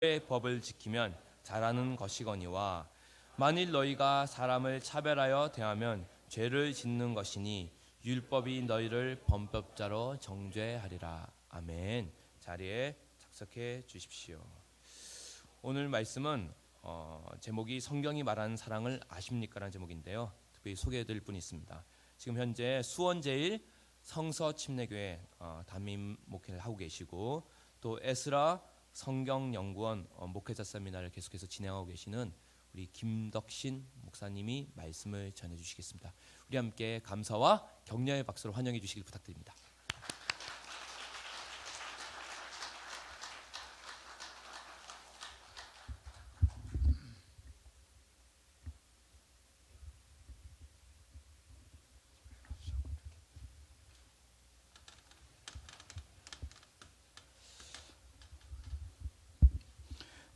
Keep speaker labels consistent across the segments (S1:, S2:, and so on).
S1: 의 법을 지키면 잘하는 것이거니와 만일 너희가 사람을 차별하여 대하면 죄를 짓는 것이니 율법이 너희를 범법자로 정죄하리라. 아멘. 자리에 착석해 주십시오. 오늘 말씀은 제목이 성경이 말하는 사랑을 아십니까? 라는 제목인데요. 특별히 소개해드릴 분이 있습니다. 지금 현재 수원제일 성서침례교회 담임 목회를 하고 계시고 또 에스라 성경연구원 목회자 세미나를 계속해서 진행하고 계시는 우리 김덕신 목사님이 말씀을 전해주시겠습니다. 우리 함께 감사와 격려의 박수로 환영해 주시길 부탁드립니다.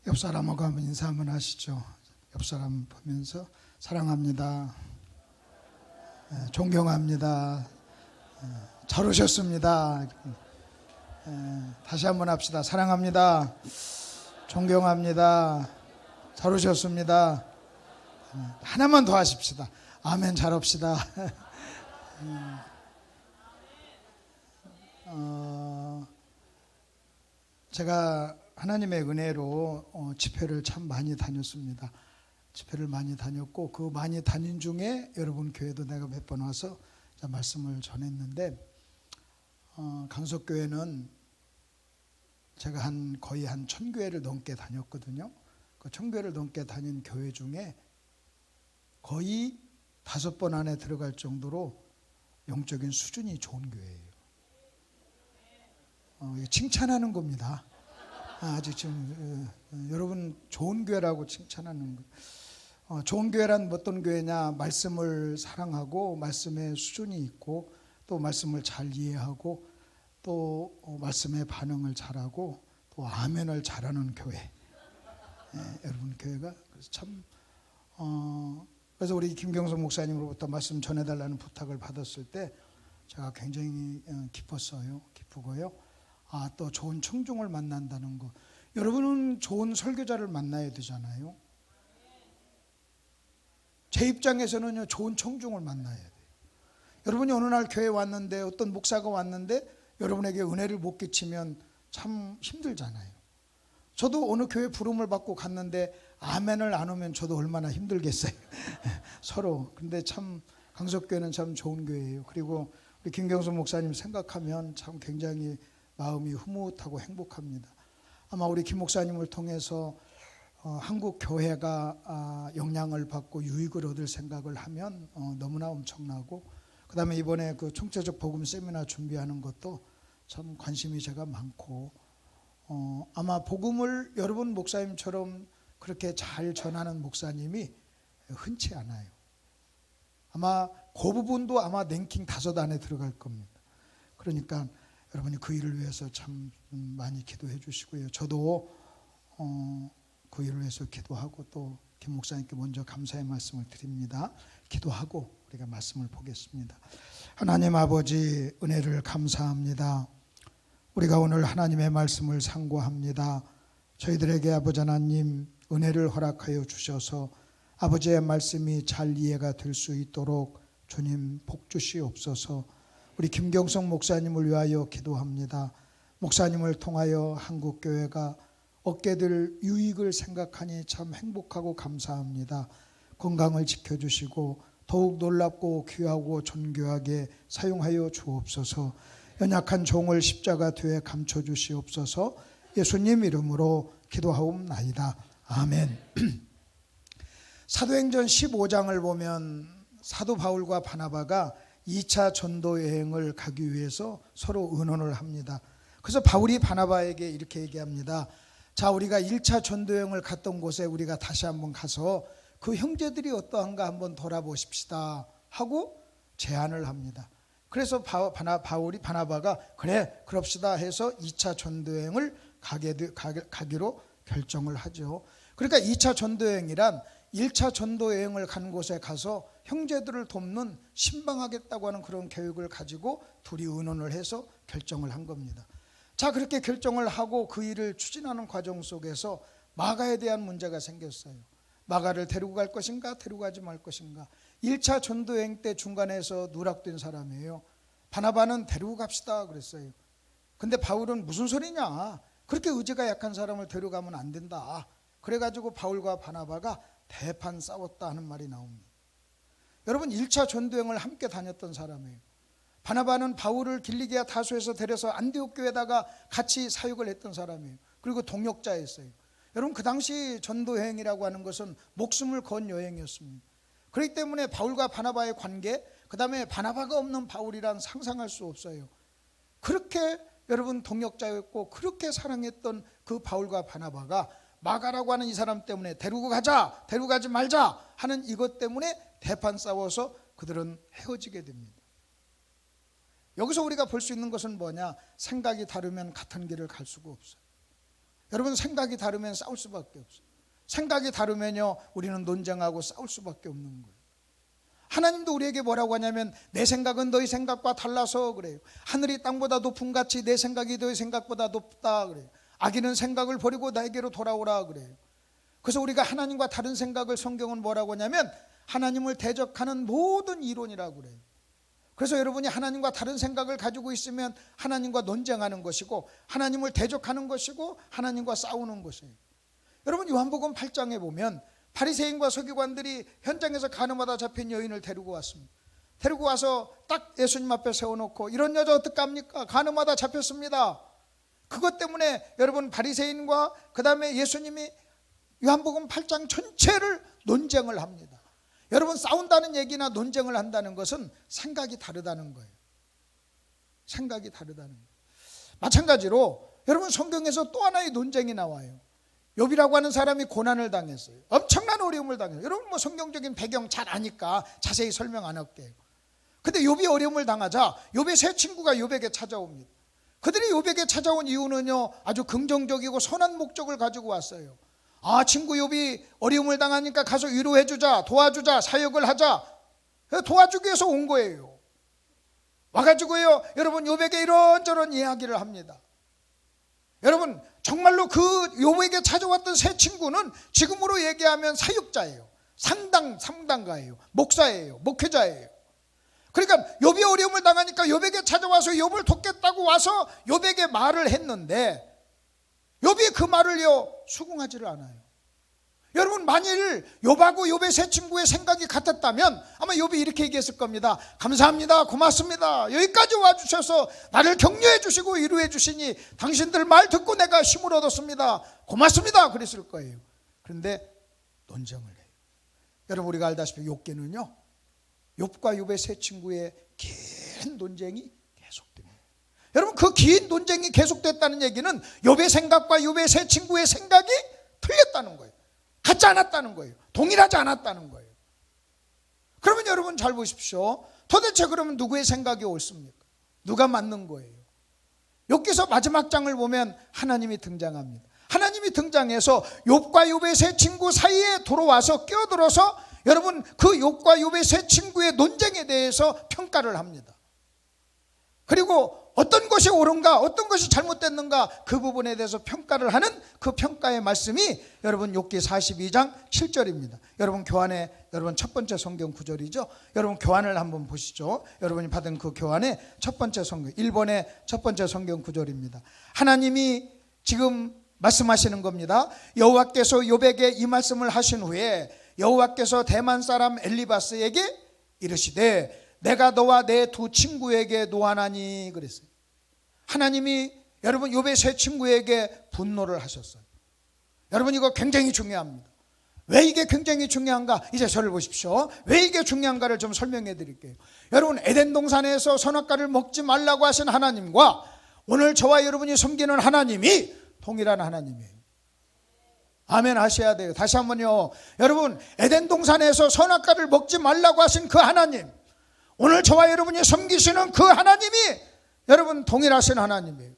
S2: 옆 사람하고 한번 인사 한번 하시죠. 옆 사람 보면서 사랑합니다. 존경합니다. 잘 오셨습니다. 다시 한번 합시다. 사랑합니다. 존경합니다. 잘 오셨습니다. 하나만 더 하십시다. 아멘. 잘 합시다. 제가 하나님의 은혜로 집회를 참 많이 다녔습니다. 집회를 많이 다녔고 그 많이 다닌 중에 여러분 교회도 내가 몇 번 와서 말씀을 전했는데 강석교회는 제가 거의 한 1000교회를 넘게 다녔거든요. 그 1000교회를 넘게 다닌 교회 중에 거의 5번 안에 들어갈 정도로 영적인 수준이 좋은 교회예요. 칭찬하는 겁니다. 아직 지금 여러분 좋은 교회라고 칭찬하는 거. 좋은 교회란 어떤 교회냐? 말씀을 사랑하고 말씀의 수준이 있고 또 말씀을 잘 이해하고 또 말씀의 반응을 잘하고 또 아멘을 잘하는 교회. 여러분 교회가 그래서 참 그래서 우리 김경석 목사님으로부터 말씀 전해달라는 부탁을 받았을 때 제가 굉장히 기쁘고요. 또 좋은 청중을 만난다는 거. 여러분은 좋은 설교자를 만나야 되잖아요. 제 입장에서는요, 좋은 청중을 만나야 돼요. 여러분이 어느 날 교회에 왔는데 어떤 목사가 왔는데 여러분에게 은혜를 못 끼치면 참 힘들잖아요. 저도 어느 교회 부름을 받고 갔는데 아멘을 안 오면 저도 얼마나 힘들겠어요. 서로. 근데 참 강석교회는 참 좋은 교회예요. 그리고 우리 김경수 목사님 생각하면 참 굉장히 마음이 흐뭇하고 행복합니다. 아마 우리 김 목사님을 통해서 한국 교회가 영향을 받고 유익을 얻을 생각을 하면 너무나 엄청나고, 그 다음에 이번에 그 총체적 복음 세미나 준비하는 것도 참 관심이 제가 많고, 아마 복음을 여러분 목사님처럼 그렇게 잘 전하는 목사님이 흔치 않아요. 아마 그 부분도 아마 랭킹 5 안에 들어갈 겁니다. 그러니까 여러분이 그 일을 위해서 참 많이 기도해 주시고요. 저도 그 일을 위해서 기도하고 또 김 목사님께 먼저 감사의 말씀을 드립니다. 기도하고 우리가 말씀을 보겠습니다. 하나님 아버지, 은혜를 감사합니다. 우리가 오늘 하나님의 말씀을 상고합니다. 저희들에게 아버지 하나님 은혜를 허락하여 주셔서 아버지의 말씀이 잘 이해가 될 수 있도록 주님 복 주시옵소서. 우리 김경석 목사님을 위하여 기도합니다. 목사님을 통하여 한국교회가 얻게 될 유익을 생각하니 참 행복하고 감사합니다. 건강을 지켜주시고 더욱 놀랍고 귀하고 존귀하게 사용하여 주옵소서. 연약한 종을 십자가 뒤에 감춰주시옵소서. 예수님 이름으로 기도하옵나이다. 아멘. 사도행전 15장을 보면 사도 바울과 바나바가 2차 전도 여행을 가기 위해서 서로 의논을 합니다. 그래서 바울이 바나바에게 이렇게 얘기합니다. 자, 우리가 1차 전도 여행을 갔던 곳에 우리가 다시 한번 가서 그 형제들이 어떠한가 한번 돌아보십시다 하고 제안을 합니다. 그래서 바나바가 그래 그럽시다 해서 2차 전도 여행을 가기로 결정을 하죠. 그러니까 2차 전도 여행이란 1차 전도 여행을 간 곳에 가서 형제들을 돕는 신방하겠다고 하는 그런 계획을 가지고 둘이 의논을 해서 결정을 한 겁니다. 자, 그렇게 결정을 하고 그 일을 추진하는 과정 속에서 마가에 대한 문제가 생겼어요. 마가를 데리고 갈 것인가 데리고 가지 말 것인가. 1차 전도여행 때 중간에서 누락된 사람이에요. 바나바는 데리고 갑시다 그랬어요. 근데 바울은 무슨 소리냐, 그렇게 의지가 약한 사람을 데려가면 안 된다. 그래가지고 바울과 바나바가 대판 싸웠다 하는 말이 나옵니다. 여러분 1차 전도여행을 함께 다녔던 사람이에요. 바나바는 바울을 길리기아 다소에서 데려서 안디옥 교회에다가 같이 사역을 했던 사람이에요. 그리고 동역자였어요. 여러분 그 당시 전도여행이라고 하는 것은 목숨을 건 여행이었습니다. 그렇기 때문에 바울과 바나바의 관계, 그 다음에 바나바가 없는 바울이란 상상할 수 없어요. 그렇게 여러분 동역자였고 그렇게 사랑했던 그 바울과 바나바가 마가라고 하는 이 사람 때문에 데리고 가자 데리고 가지 말자 하는 이것 때문에 대판 싸워서 그들은 헤어지게 됩니다. 여기서 우리가 볼 수 있는 것은 뭐냐, 생각이 다르면 같은 길을 갈 수가 없어요. 여러분 생각이 다르면 싸울 수밖에 없어요. 생각이 다르면요 우리는 논쟁하고 싸울 수밖에 없는 거예요. 하나님도 우리에게 뭐라고 하냐면 내 생각은 너희 생각과 달라서 그래요. 하늘이 땅보다 높은 같이 내 생각이 너희 생각보다 높다 그래요. 악인은 생각을 버리고 나에게로 돌아오라 그래요. 그래서 우리가 하나님과 다른 생각을 성경은 뭐라고 하냐면 하나님을 대적하는 모든 이론이라고 그래요. 그래서 여러분이 하나님과 다른 생각을 가지고 있으면 하나님과 논쟁하는 것이고 하나님을 대적하는 것이고 하나님과 싸우는 것이에요. 여러분 요한복음 8장에 보면 바리새인과 서기관들이 현장에서 가늠하다 잡힌 여인을 데리고 왔습니다. 데리고 와서 딱 예수님 앞에 세워놓고 이런 여자 어떡합니까? 가늠하다 잡혔습니다. 그것 때문에 여러분 바리새인과 그 다음에 예수님이 요한복음 8장 전체를 논쟁을 합니다. 여러분 싸운다는 얘기나 논쟁을 한다는 것은 생각이 다르다는 거예요. 생각이 다르다는 거예요. 마찬가지로 여러분 성경에서 또 하나의 논쟁이 나와요. 욥이라고 하는 사람이 고난을 당했어요. 엄청난 어려움을 당했어요. 여러분 뭐 성경적인 배경 잘 아니까 자세히 설명 안 할게요. 근데 욥이 어려움을 당하자 욥의 세 친구가 욥에게 찾아옵니다. 그들이 욥에게 찾아온 이유는요 아주 긍정적이고 선한 목적을 가지고 왔어요. 아, 친구 욥이 어려움을 당하니까 가서 위로해주자, 도와주자, 사역을 하자, 도와주기 위해서 온 거예요. 와가지고요 여러분 욥에게 이런저런 이야기를 합니다. 여러분 정말로 그 욥에게 찾아왔던 세 친구는 지금으로 얘기하면 사역자예요. 상당가예요. 목사예요. 목회자예요. 그러니까 욥이 어려움을 당하니까 욥에게 찾아와서 욥을 돕겠다고 와서 욥에게 말을 했는데 욥이 그 말을요 수긍하지를 않아요. 여러분 만일 욥하고 욥의 세 친구의 생각이 같았다면 아마 욥이 이렇게 얘기했을 겁니다. 감사합니다. 고맙습니다. 여기까지 와주셔서 나를 격려해 주시고 위로해 주시니 당신들 말 듣고 내가 힘을 얻었습니다. 고맙습니다. 그랬을 거예요. 그런데 논쟁을 해요. 여러분 우리가 알다시피 욥기는요 욥과 욥의 세 친구의 긴 논쟁이 계속됩니다. 여러분 그 긴 논쟁이 계속됐다는 얘기는 욥의 생각과 욥의 세 친구의 생각이 틀렸다는 거예요. 같지 않았다는 거예요. 동일하지 않았다는 거예요. 그러면 여러분 잘 보십시오. 도대체 그러면 누구의 생각이 옳습니까? 누가 맞는 거예요? 욥기서 마지막 장을 보면 하나님이 등장합니다. 하나님이 등장해서 욥과 욥의 세 친구 사이에 들어와서 끼어들어서 여러분 그 욥과 욥의 세 친구의 논쟁에 대해서 평가를 합니다. 그리고 어떤 것이 옳은가 어떤 것이 잘못됐는가 그 부분에 대해서 평가를 하는 그 평가의 말씀이 여러분 욥기 42장 7절입니다. 여러분 교환에 여러분 첫 번째 성경 구절이죠. 여러분 교환을 한번 보시죠. 여러분이 받은 그 교환의 첫 번째 성경 1번의 첫 번째 성경 구절입니다. 하나님이 지금 말씀하시는 겁니다. 여호와께서 욥에게 이 말씀을 하신 후에 여호와께서 대만 사람 엘리바스에게 이르시되 내가 너와 내 두 친구에게 노하나니 그랬어요. 하나님이 여러분 욥의 세 친구에게 분노를 하셨어요. 여러분 이거 굉장히 중요합니다. 왜 이게 굉장히 중요한가? 이제 저를 보십시오. 왜 이게 중요한가를 좀 설명해 드릴게요. 여러분 에덴 동산에서 선악과를 먹지 말라고 하신 하나님과 오늘 저와 여러분이 섬기는 하나님이 동일한 하나님이에요. 아멘 하셔야 돼요. 다시 한번요. 여러분 에덴 동산에서 선악과를 먹지 말라고 하신 그 하나님, 오늘 저와 여러분이 섬기시는 그 하나님이 여러분 동일하신 하나님이에요.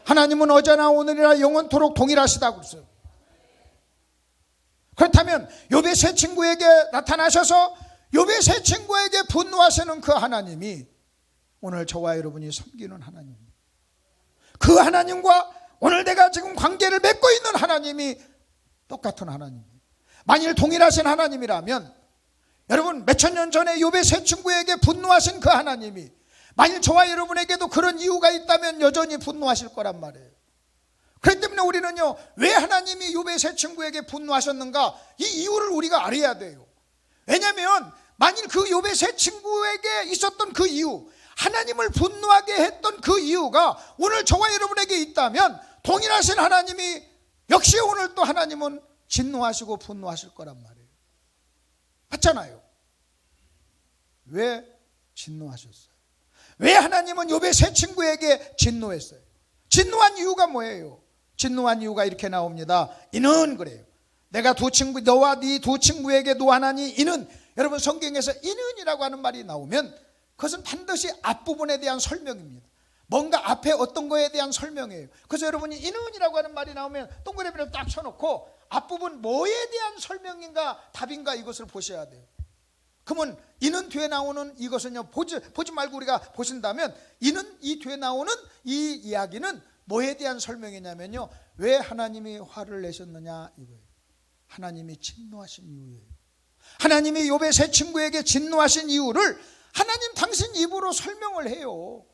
S2: 하나님은 어제나 오늘이나 영원토록 동일하시다고 그랬어요. 그렇다면 욥의 세 친구에게 나타나셔서 욥의 세 친구에게 분노하시는 그 하나님이 오늘 저와 여러분이 섬기는 하나님입니다. 그 하나님과 오늘 내가 지금 관계를 맺고 있는 하나님이 똑같은 하나님. 만일 동일하신 하나님이라면 여러분 몇천 년 전에 욥의 세 친구에게 분노하신 그 하나님이 만일 저와 여러분에게도 그런 이유가 있다면 여전히 분노하실 거란 말이에요. 그렇기 때문에 우리는요, 왜 하나님이 욥의 세 친구에게 분노하셨는가, 이 이유를 우리가 알아야 돼요. 왜냐하면 만일 그 욥의 세 친구에게 있었던 그 이유, 하나님을 분노하게 했던 그 이유가 오늘 저와 여러분에게 있다면 동일하신 하나님이 역시 오늘 또 하나님은 진노하시고 분노하실 거란 말이에요. 맞잖아요. 왜 진노하셨어요? 왜 하나님은 욥의 세 친구에게 진노했어요? 진노한 이유가 뭐예요? 진노한 이유가 이렇게 나옵니다. 이는 그래요. 내가 너와 네 두 친구에게 노하나니 이는, 여러분 성경에서 이는이라고 하는 말이 나오면 그것은 반드시 앞부분에 대한 설명입니다. 뭔가 앞에 어떤 거에 대한 설명이에요. 그래서 여러분이 이는이라고 하는 말이 나오면 동그라미를 딱 쳐놓고 앞부분 뭐에 대한 설명인가 답인가 이것을 보셔야 돼요. 그러면 이는 뒤에 나오는 이것은요, 보지 말고 우리가 보신다면 이는 이 뒤에 나오는 이 이야기는 뭐에 대한 설명이냐면요, 왜 하나님이 화를 내셨느냐 이거예요. 하나님이 진노하신 이유예요. 하나님이 욥의 세 친구에게 진노하신 이유를 하나님 당신 입으로 설명을 해요.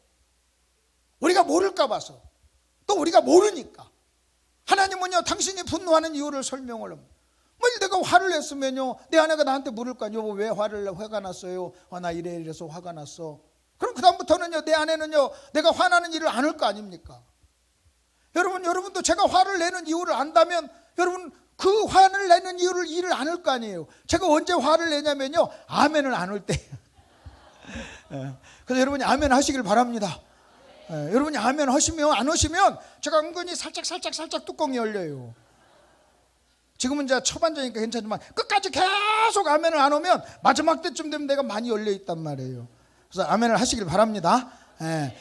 S2: 우리가 모를까 봐서, 또 우리가 모르니까 하나님은요 당신이 분노하는 이유를 설명을 합니다. 만일 내가 화를 냈으면요, 내 아내가 나한테 물을 거 아니에요. 여보 왜 화가 났어요? 나 이래서 화가 났어. 그럼 그 다음부터는요, 내 아내는요 내가 화나는 일을 안 할 거 아닙니까? 여러분도 제가 화를 내는 이유를 안다면 여러분 그 화를 내는 일을 안 할 거 아니에요. 제가 언제 화를 내냐면요, 아멘을 안 할 때. 그래서 여러분이 아멘 하시길 바랍니다. 여러분이 아멘 하시면, 안 하시면 제가 은근히 살짝 뚜껑이 열려요. 지금은 이제 초반전이니까 괜찮지만 끝까지 계속 아멘을 안 하면 마지막 때쯤 되면 내가 많이 열려 있단 말이에요. 그래서 아멘을 하시길 바랍니다.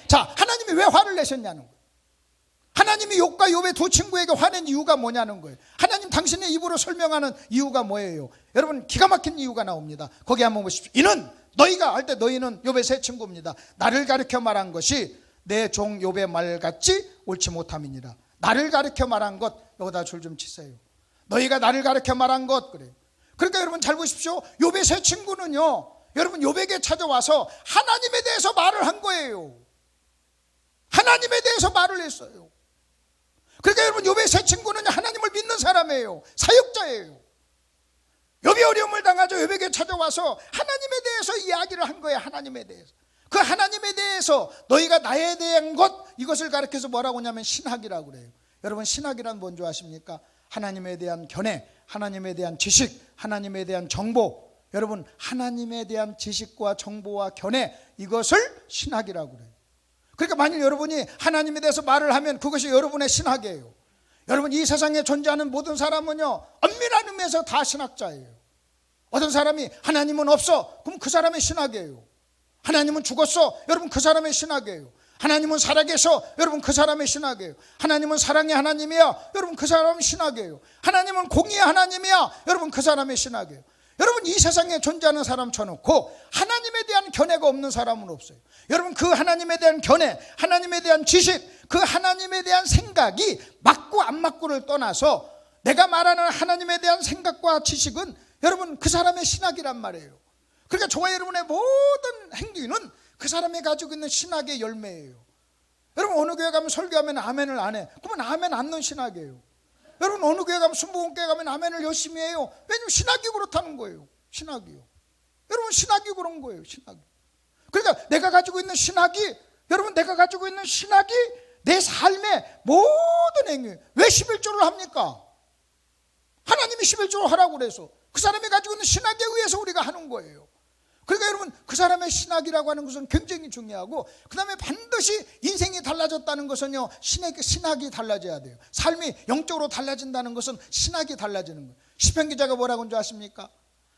S2: 자, 하나님이 왜 화를 내셨냐는 거예요. 하나님이 욥과 욥의 두 친구에게 화낸 이유가 뭐냐는 거예요. 하나님 당신의 입으로 설명하는 이유가 뭐예요? 여러분 기가 막힌 이유가 나옵니다. 거기 한번 보십시오. 이는, 너희가 할 때 너희는 욥의 세 친구입니다. 나를 가르쳐 말한 것이 내 종 욥의 말같이 옳지 못함이니라. 나를 가르쳐 말한 것, 여기다 줄 좀 치세요. 너희가 나를 가르쳐 말한 것, 그래요. 그러니까 여러분 잘 보십시오. 욥의 세 친구는요, 여러분 욥에게 찾아와서 하나님에 대해서 말을 한 거예요. 하나님에 대해서 말을 했어요. 그러니까 여러분 욥의 세 친구는 하나님을 믿는 사람이에요. 사역자예요. 욥이 어려움을 당하죠. 욥에게 찾아와서 하나님에 대해서 이야기를 한 거예요. 하나님에 대해서. 그 하나님에 대해서 너희가 나에 대한 것, 이것을 가르쳐서 뭐라고 하냐면 신학이라고 그래요. 여러분 신학이란 뭔지 아십니까? 하나님에 대한 견해, 하나님에 대한 지식, 하나님에 대한 정보. 여러분 하나님에 대한 지식과 정보와 견해, 이것을 신학이라고 그래요. 그러니까 만일 여러분이 하나님에 대해서 말을 하면 그것이 여러분의 신학이에요. 여러분 이 세상에 존재하는 모든 사람은요, 엄밀한 의미에서 다 신학자예요. 어떤 사람이 하나님은 없어, 그럼 그 사람의 신학이에요. 하나님은 죽었어, 여러분 그 사람의 신학이에요. 하나님은 살아계셔, 여러분 그 사람의 신학이에요. 하나님은 사랑의 하나님이야, 여러분 그 사람의 신학이에요. 하나님은 공의의 하나님이야, 여러분 그 사람의 신학이에요. 여러분 이 세상에 존재하는 사람 쳐놓고 하나님에 대한 견해가 없는 사람은 없어요. 여러분 그 하나님에 대한 견해, 하나님에 대한 지식, 그 하나님에 대한 생각이 맞고 안 맞고를 떠나서 내가 말하는 하나님에 대한 생각과 지식은 여러분 그 사람의 신학이란 말이에요. 그러니까 저와 여러분의 모든 행위는 그 사람이 가지고 있는 신학의 열매예요. 여러분 어느 교회 가면 설교하면 아멘을 안 해, 그러면 아멘 안 넣은 신학이에요. 여러분 어느 교회 가면 순복음교회 가면 아멘을 열심히 해요. 왜냐면 신학이 그렇다는 거예요. 신학이요. 여러분 신학이 그런 거예요. 신학이. 그러니까 내가 가지고 있는 신학이, 여러분 내가 가지고 있는 신학이 내 삶의 모든 행위. 왜 11조를 합니까? 하나님이 11조를 하라고 그래서 그 사람이 가지고 있는 신학에 의해서 우리가 하는 거예요. 그러니까 여러분 그 사람의 신학이라고 하는 것은 굉장히 중요하고, 그 다음에 반드시 인생이 달라졌다는 것은요, 신학이 달라져야 돼요. 삶이 영적으로 달라진다는 것은 신학이 달라지는 거예요. 시편 기자가 뭐라고 한 줄 아십니까?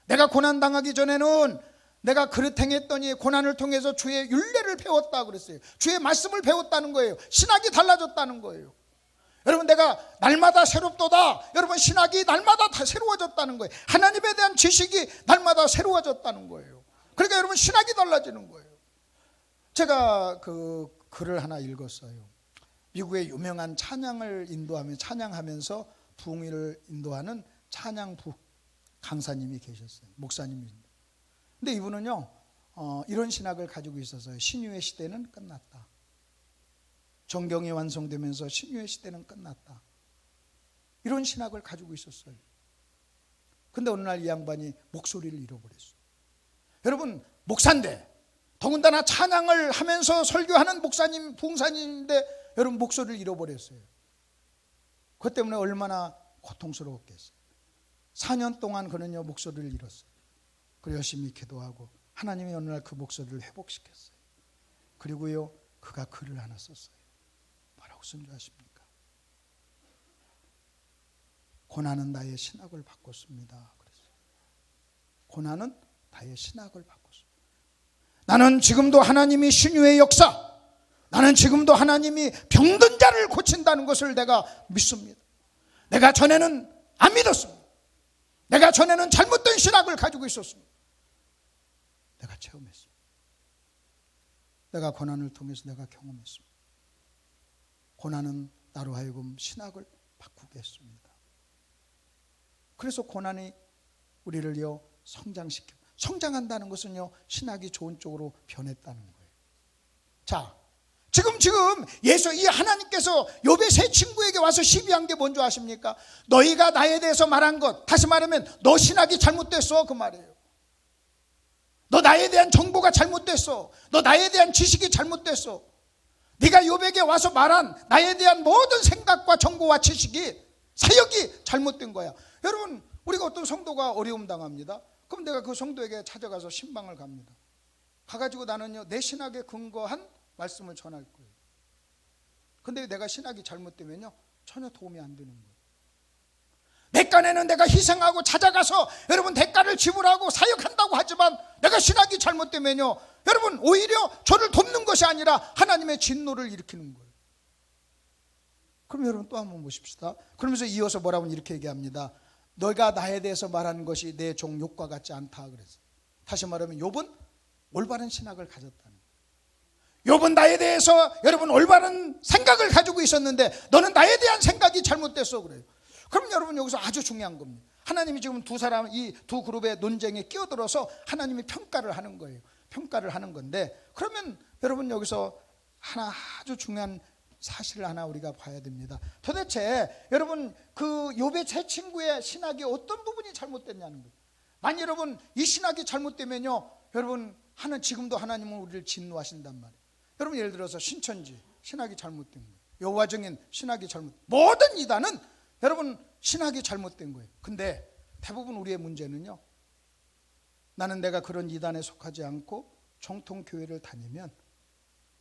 S2: 내가 고난당하기 전에는 내가 그릇 행했더니 고난을 통해서 주의 율례를 배웠다 그랬어요. 주의 말씀을 배웠다는 거예요. 신학이 달라졌다는 거예요. 여러분 내가 날마다 새롭도다. 여러분 신학이 날마다 다 새로워졌다는 거예요. 하나님에 대한 지식이 날마다 새로워졌다는 거예요. 그러니까 여러분 신학이 달라지는 거예요. 제가 그 글을 하나 읽었어요. 미국의 유명한 찬양을 인도하며 찬양하면서 부흥회를 인도하는 찬양부 강사님이 계셨어요. 목사님입니다. 근데 이분은요 이런 신학을 가지고 있어서요. 신유의 시대는 끝났다. 정경이 완성되면서 신유의 시대는 끝났다. 이런 신학을 가지고 있었어요. 근데 어느 날 이 양반이 목소리를 잃어버렸어요. 여러분 목사인데 더군다나 찬양을 하면서 설교하는 목사님, 부흥사님인데 여러분 목소리를 잃어버렸어요. 그것 때문에 얼마나 고통스러웠겠어요. 4년 동안 그는요 목소리를 잃었어요. 그리고 열심히 기도하고 하나님이 어느 날 그 목소리를 회복시켰어요. 그리고요 그가 글을 하나 썼어요. 뭐라고 쓴 줄 아십니까? 고난은 나의 신학을 바꿨습니다. 그랬어요. 고난은 나의 신학을 바꿨습니다. 나는 지금도 하나님이 신유의 역사, 나는 지금도 하나님이 병든 자를 고친다는 것을 내가 믿습니다. 내가 전에는 안 믿었습니다. 내가 전에는 잘못된 신학을 가지고 있었습니다. 내가 체험했습니다. 내가 고난을 통해서 내가 경험했습니다. 고난은 나로 하여금 신학을 바꾸게 했습니다. 그래서 고난이 우리를요 성장시켜. 성장한다는 것은요 신학이 좋은 쪽으로 변했다는 거예요. 자, 지금 예수 이 하나님께서 욥의 세 친구에게 와서 시비한 게 뭔지 아십니까? 너희가 나에 대해서 말한 것, 다시 말하면 너 신학이 잘못됐어 그 말이에요. 너 나에 대한 정보가 잘못됐어. 너 나에 대한 지식이 잘못됐어. 네가 욥에게 와서 말한 나에 대한 모든 생각과 정보와 지식이 사역이 잘못된 거야. 여러분 우리가 어떤 성도가 어려움 당합니다. 그럼 내가 그 성도에게 찾아가서 신방을 갑니다. 가가지고 나는요 내 신학에 근거한 말씀을 전할 거예요. 근데 내가 신학이 잘못되면요 전혀 도움이 안 되는 거예요. 내 깐에는 내가 희생하고 찾아가서 여러분 대가를 지불하고 사역한다고 하지만 내가 신학이 잘못되면요 여러분 오히려 저를 돕는 것이 아니라 하나님의 진노를 일으키는 거예요. 그럼 여러분 또 한번 보십시다. 그러면서 이어서 뭐라고 이렇게 얘기합니다. 너가 나에 대해서 말하는 것이 내 종 욥과 같지 않다 그랬어요. 다시 말하면 욥은 올바른 신학을 가졌다는 거예요. 욥은 나에 대해서 여러분 올바른 생각을 가지고 있었는데 너는 나에 대한 생각이 잘못됐어 그래요. 그럼 여러분 여기서 아주 중요한 겁니다. 하나님이 지금 두 사람, 이 두 그룹의 논쟁에 끼어들어서 하나님이 평가를 하는 거예요. 평가를 하는 건데 그러면 여러분 여기서 하나 아주 중요한 사실을 하나 우리가 봐야 됩니다. 도대체 여러분 그 욥의 세 친구의 신학이 어떤 부분이 잘못됐냐는 거예요. 만약 여러분 이 신학이 잘못되면요 여러분 지금도 하나님은 우리를 진노하신단 말이에요. 여러분 예를 들어서 신천지 신학이 잘못된 거예요. 여호와 증인 신학이 모든 이단은 여러분 신학이 잘못된 거예요. 근데 대부분 우리의 문제는요 나는 내가 그런 이단에 속하지 않고 정통교회를 다니면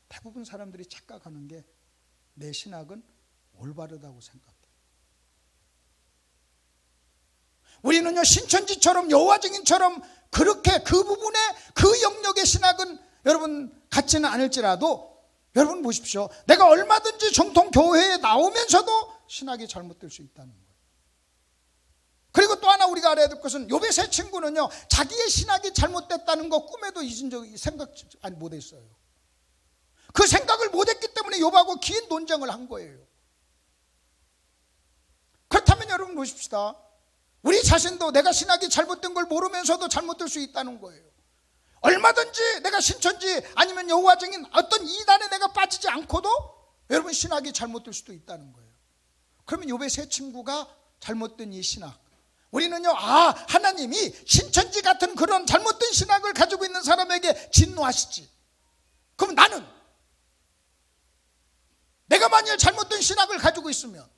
S2: 대부분 사람들이 착각하는 게 내 신학은 올바르다고 생각해요. 우리는요 신천지처럼 여호와 증인처럼 그렇게 그 부분에 그 영역의 신학은 여러분 같지는 않을지라도 여러분 보십시오. 내가 얼마든지 정통교회에 나오면서도 신학이 잘못될 수 있다는 거예요. 그리고 또 하나 우리가 알아야 될 것은 욥의 세 친구는요 자기의 신학이 잘못됐다는 거 꿈에도 생각 못했어요. 그 생각을 못했기 때문에 욥하고 긴 논쟁을 한 거예요. 그렇다면 여러분 보십시다. 우리 자신도 내가 신학이 잘못된 걸 모르면서도 잘못될 수 있다는 거예요. 얼마든지 내가 신천지 아니면 여호와 증인 어떤 이단에 내가 빠지지 않고도 여러분 신학이 잘못될 수도 있다는 거예요. 그러면 욥의 세 친구가 잘못된 이 신학, 우리는요 하나님이 신천지 같은 그런 잘못된 신학을 가지고 있는 사람에게 진노하시지. 그럼 내가 만일 잘못된 신학을 가지고 있으면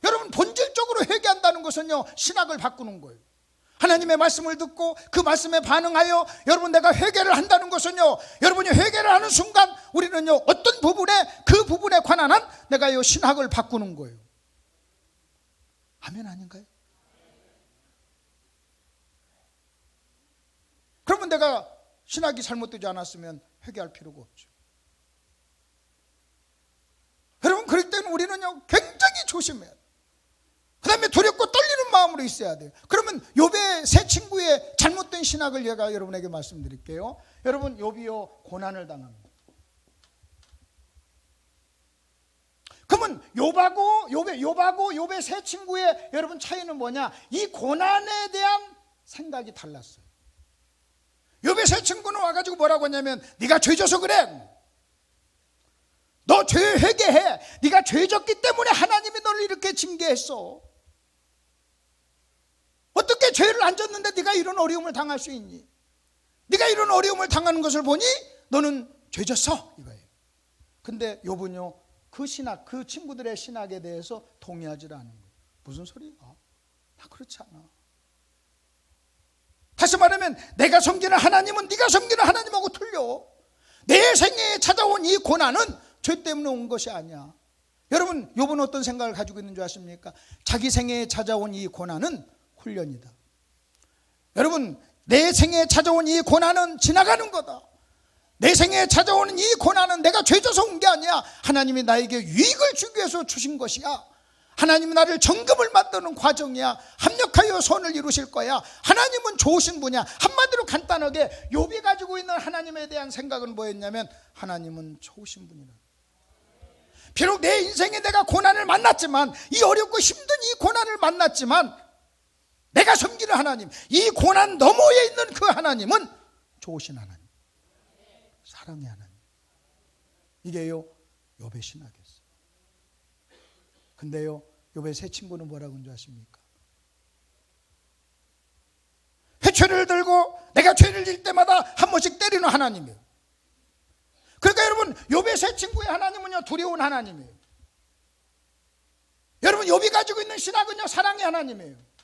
S2: 여러분 본질적으로 회개한다는 것은요 신학을 바꾸는 거예요. 하나님의 말씀을 듣고 그 말씀에 반응하여 여러분 내가 회개를 한다는 것은요 여러분이 회개를 하는 순간 우리는요 어떤 그 부분에 관한 한 내가 이 신학을 바꾸는 거예요. 아멘 아닌가요? 그러면 내가 신학이 잘못되지 않았으면 회개할 필요가 없죠. 여러분 그럴 때는 우리는요 굉장히 조심해야 돼요. 그 다음에 두렵고 떨리는 마음으로 있어야 돼요. 그러면 욥의 세 친구의 잘못된 신학을 제가 여러분에게 말씀드릴게요. 여러분 욥이요 고난을 당합니다. 그러면 욥의 세 친구의 여러분 차이는 뭐냐? 이 고난에 대한 생각이 달랐어요. 욥의 세 친구는 와가지고 뭐라고 했냐면, 네가 죄져서 그래. 너 죄 회개해. 네가 죄졌기 때문에 하나님이 너를 이렇게 징계했어. 어떻게 죄를 안 졌는데 네가 이런 어려움을 당할 수 있니? 네가 이런 어려움을 당하는 것을 보니 너는 죄졌어, 이거예요. 근데 욥은요, 그 친구들의 신학에 대해서 동의하지 않은 거예요. 무슨 소리야? 나 그렇지 않아. 다시 말하면 내가 섬기는 하나님은 네가 섬기는 하나님하고 틀려. 내 생애에 찾아온 이 고난은 죄 때문에 온 것이 아니야. 여러분, 욥은 어떤 생각을 가지고 있는 줄 아십니까? 자기 생애에 찾아온 이 고난은 훈련이다. 여러분, 내 생애에 찾아온 이 고난은 지나가는 거다. 내 생애에 찾아오는 이 고난은 내가 죄져서 온 게 아니야. 하나님이 나에게 유익을 주기 위해서 주신 것이야. 하나님이 나를 정금을 만드는 과정이야. 합력하여 선을 이루실 거야. 하나님은 좋으신 분이야. 한마디로 간단하게 욥이 가지고 있는 하나님에 대한 생각은 뭐였냐면, 하나님은 좋으신 분이라. 비록 내 인생에 내가 고난을 만났지만, 이 어렵고 힘든 이 고난을 만났지만, 내가 섬기는 하나님, 이 고난 너머에 있는 그 하나님은 좋으신 하나님, 사랑의 하나님. 이게요, 욥의 신학이었어요. 근데요, 욥의 세 친구는 뭐라고 하는 줄 아십니까? 회초리를 들고 내가 죄를 질 때마다 한 번씩 때리는 하나님이에요. 그러니까 여러분, 욥의 세 친구의 하나님은요, 두려운 하나님이에요. 여러분, 욥이 가지고 있는 신학은요, 사랑의 하나님이에요.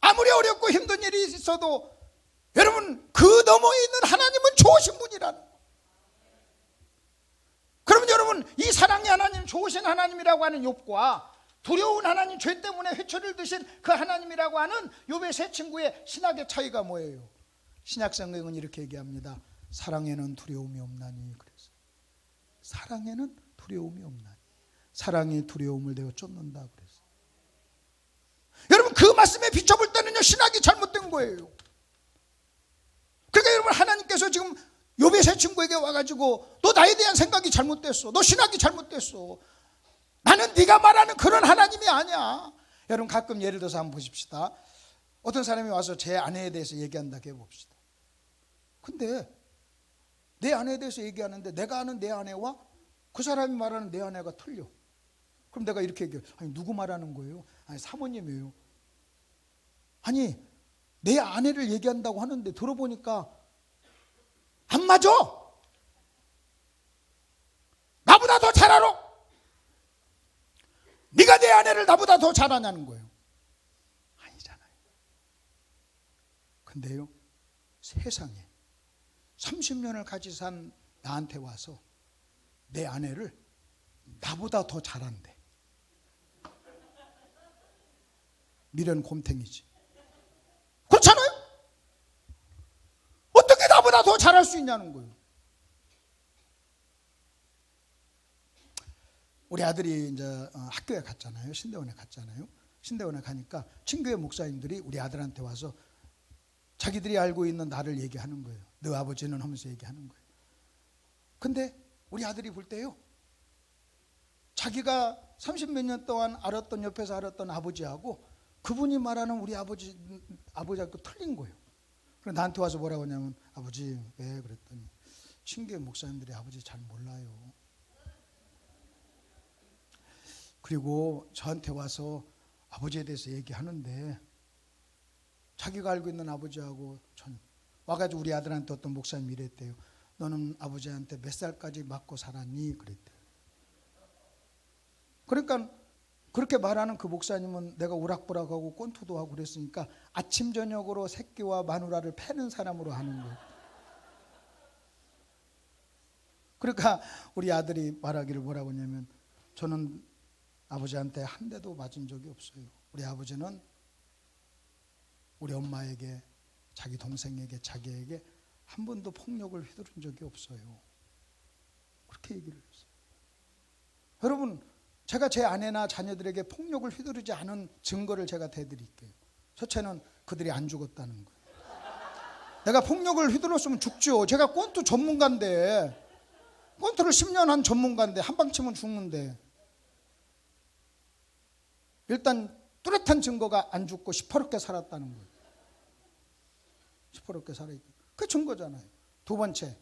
S2: 아무리 어렵고 힘든 일이 있어도 여러분, 그 너머에 있는 하나님은 좋으신 분이라는 거예요. 그러면 여러분, 이 사랑의 하나님, 좋으신 하나님이라고 하는 욥과 두려운 하나님, 죄 때문에 회초리를 드신 그 하나님이라고 하는 욥의 세 친구의 신학의 차이가 뭐예요? 신약 성경은 이렇게 얘기합니다. 사랑에는 두려움이 없나니. 그래서 사랑에는 두려움이 없나니. 사랑이 두려움을 내어 쫓는다 그래서. 여러분, 그 말씀에 비춰볼 때는요, 신학이 잘못된 거예요. 그러니까 여러분, 하나님께서 지금 욥의 세 친구에게 와가지고, 너 나에 대한 생각이 잘못됐어. 너 신학이 잘못됐어. 나는 네가 말하는 그런 하나님이 아니야. 여러분, 가끔 예를 들어서 한번 보십시다. 어떤 사람이 와서 제 아내에 대해서 얘기한다고 해봅시다. 근데 내 아내에 대해서 얘기하는데 내가 아는 내 아내와 그 사람이 말하는 내 아내가 틀려. 그럼 내가 이렇게 얘기해요. 아니, 누구 말하는 거예요? 아니, 사모님이에요. 아니, 내 아내를 얘기한다고 하는데 들어보니까 안 맞아. 나보다 더 잘 알아. 네가 내 아내를 나보다 더 잘 아냐는 거예요. 아니잖아요. 근데요, 세상에 30년을 같이 산 나한테 와서 내 아내를 나보다 더 잘한대. 미련 곰탱이지. 그렇잖아요? 어떻게 나보다 더 잘할 수 있냐는 거예요. 우리 아들이 이제 학교에 갔잖아요. 신대원에 갔잖아요. 신대원에 가니까 친교회 목사님들이 우리 아들한테 와서 자기들이 알고 있는 나를 얘기하는 거예요. 너 아버지는 하면서 얘기하는 거예요. 근데 우리 아들이 볼 때요, 자기가 30몇 년 동안 알았던, 옆에서 알았던 아버지하고 그분이 말하는 우리 아버지하고 틀린 거예요. 그래서 나한테 와서 뭐라고 하냐면, 아버지 왜 그랬더니, 친교회 목사님들이 아버지 잘 몰라요. 그리고 저한테 와서 아버지에 대해서 얘기하는데 자기가 알고 있는 아버지하고 전 와가지고 우리 아들한테 어떤 목사님이 이랬대요. 너는 아버지한테 몇 살까지 맞고 살았니? 그랬대요. 그러니까 그렇게 말하는 그 목사님은 내가 오락부락하고 꼰투도 하고 그랬으니까 아침 저녁으로 새끼와 마누라를 패는 사람으로 하는 거예요. 그러니까 우리 아들이 말하기를 뭐라고 하냐면, 저는 아버지한테 한 대도 맞은 적이 없어요. 우리 아버지는 우리 엄마에게, 자기 동생에게, 자기에게 한 번도 폭력을 휘두른 적이 없어요. 그렇게 얘기를 했어요. 여러분, 제가 제 아내나 자녀들에게 폭력을 휘두르지 않은 증거를 제가 대드릴게요. 첫째는 그들이 안 죽었다는 거예요. 내가 폭력을 휘둘렀으면 죽죠. 제가 꼰투 전문가인데 권투를 10년 한 전문가인데 한 방 치면 죽는데 일단 뚜렷한 증거가 안 죽고 시퍼렇게 살았다는 거예요. 시퍼렇게 살아있다. 그게 증거잖아요. 두 번째,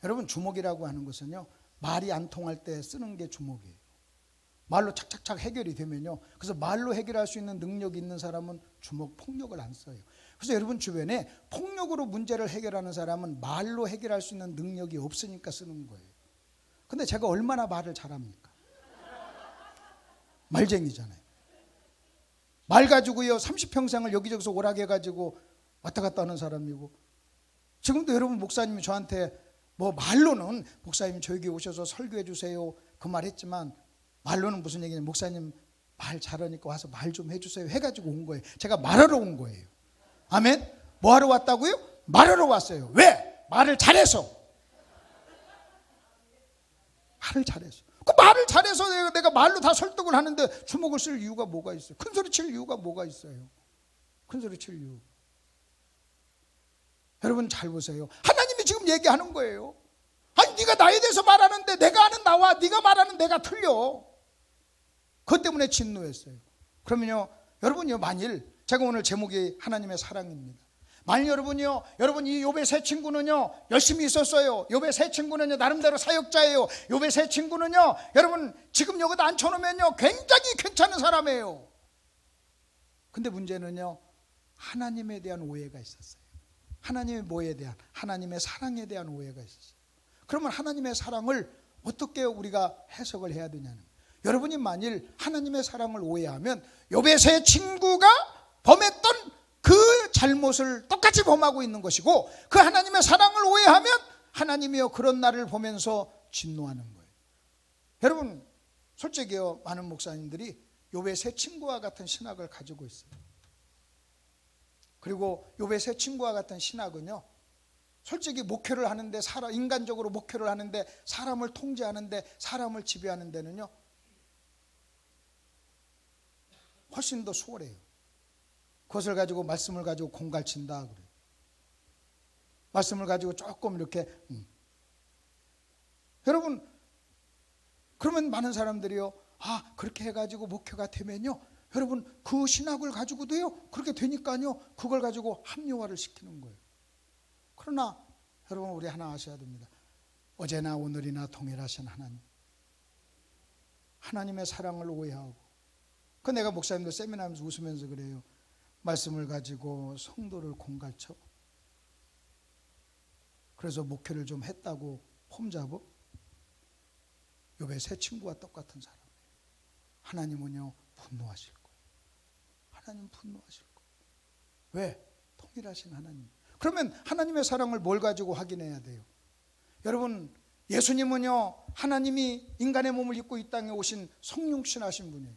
S2: 여러분 주먹이라고 하는 것은요, 말이 안 통할 때 쓰는 게 주먹이에요. 말로 착착착 해결이 되면요, 그래서 말로 해결할 수 있는 능력이 있는 사람은 주먹, 폭력을 안 써요. 그래서 여러분 주변에 폭력으로 문제를 해결하는 사람은 말로 해결할 수 있는 능력이 없으니까 쓰는 거예요. 근데 제가 얼마나 말을 잘합니까? 말쟁이잖아요. 말 가지고요 30평생을 여기저기서 오락해가지고 왔다 갔다 하는 사람이고, 지금도 여러분 목사님이 저한테 뭐 말로는 목사님 저에게 오셔서 설교해 주세요 그 말 했지만, 말로는 무슨 얘기냐면 목사님 말 잘하니까 와서 말 좀 해주세요 해가지고 온 거예요. 제가 말하러 온 거예요. 아멘. 뭐 하러 왔다고요? 말하러 왔어요. 왜? 말을 잘해서. 말을 잘해서. 그 말을 잘해서 내가 말로 다 설득을 하는데 주먹을 쓸 이유가 뭐가 있어요? 큰 소리 칠 이유가 뭐가 있어요? 큰 소리 칠 이유. 여러분 잘 보세요. 하나님이 지금 얘기하는 거예요. 아니 네가 나에 대해서 말하는데 내가 아는 나와 네가 말하는 내가 틀려. 그것 때문에 진노했어요. 그러면요, 여러분요, 만일 제가 오늘 제목이 하나님의 사랑입니다. 만일 여러분이요, 여러분 이 욥의 세 친구는요 열심히 있었어요. 욥의 세 친구는요 나름대로 사역자예요. 욥의 세 친구는요, 여러분 지금 여기다 앉혀놓으면요 굉장히 괜찮은 사람이에요. 근데 문제는요, 하나님에 대한 오해가 있었어요. 하나님의 뭐에 대한? 하나님의 사랑에 대한 오해가 있었어요. 그러면 하나님의 사랑을 어떻게 우리가 해석을 해야 되냐는 거예요. 여러분이 만일 하나님의 사랑을 오해하면 욥의 세 친구가 범했던 그 잘못을 똑같이 범하고 있는 것이고, 그 하나님의 사랑을 오해하면 하나님이요 그런 나를 보면서 진노하는 거예요. 여러분 솔직히요, 많은 목사님들이 욥의 세 친구와 같은 신학을 가지고 있어요. 그리고 욥의 세 친구와 같은 신학은요, 솔직히 목회를 하는데, 인간적으로 목회를 하는데, 사람을 통제하는데, 사람을 지배하는 데는요 훨씬 더 수월해요. 그것을 가지고 말씀을 가지고 공갈친다 그래요. 말씀을 가지고 조금 이렇게 여러분, 그러면 많은 사람들이요, 아 그렇게 해가지고 목회가 되면요, 여러분 그 신학을 가지고도요 그렇게 되니까요 그걸 가지고 합리화를 시키는 거예요. 그러나 여러분 우리 하나 아셔야 됩니다. 어제나 오늘이나 동일하신 하나님, 하나님의 사랑을 오해하고, 그 내가 목사님들 세미나하면서 웃으면서 그래요. 말씀을 가지고 성도를 공갈쳐? 그래서 목회를 좀 했다고 폼잡어? 욥의 세 친구와 똑같은 사람이에요. 하나님은요 분노하실 거예요. 하나님 분노하실 거예요. 왜? 통일하신 하나님. 그러면 하나님의 사랑을 뭘 가지고 확인해야 돼요? 여러분 예수님은요 하나님이 인간의 몸을 입고 이 땅에 오신 성육신하신 분이에요.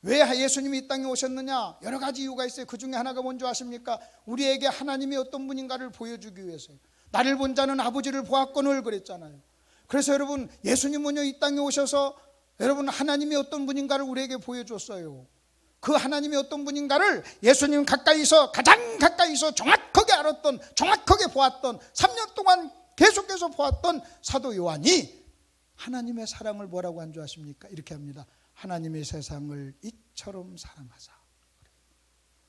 S2: 왜 예수님이 이 땅에 오셨느냐? 여러 가지 이유가 있어요. 그 중에 하나가 뭔지 아십니까? 우리에게 하나님이 어떤 분인가를 보여주기 위해서요. 나를 본 자는 아버지를 보았거늘 그랬잖아요. 그래서 여러분 예수님은요 이 땅에 오셔서 여러분 하나님이 어떤 분인가를 우리에게 보여줬어요. 그 하나님이 어떤 분인가를 예수님 가까이서, 가장 가까이서 정확하게 알았던, 정확하게 보았던, 3년 동안 계속해서 보았던 사도 요한이 하나님의 사랑을 뭐라고 한 줄 아십니까? 이렇게 합니다. 하나님의 세상을 이처럼 사랑하사.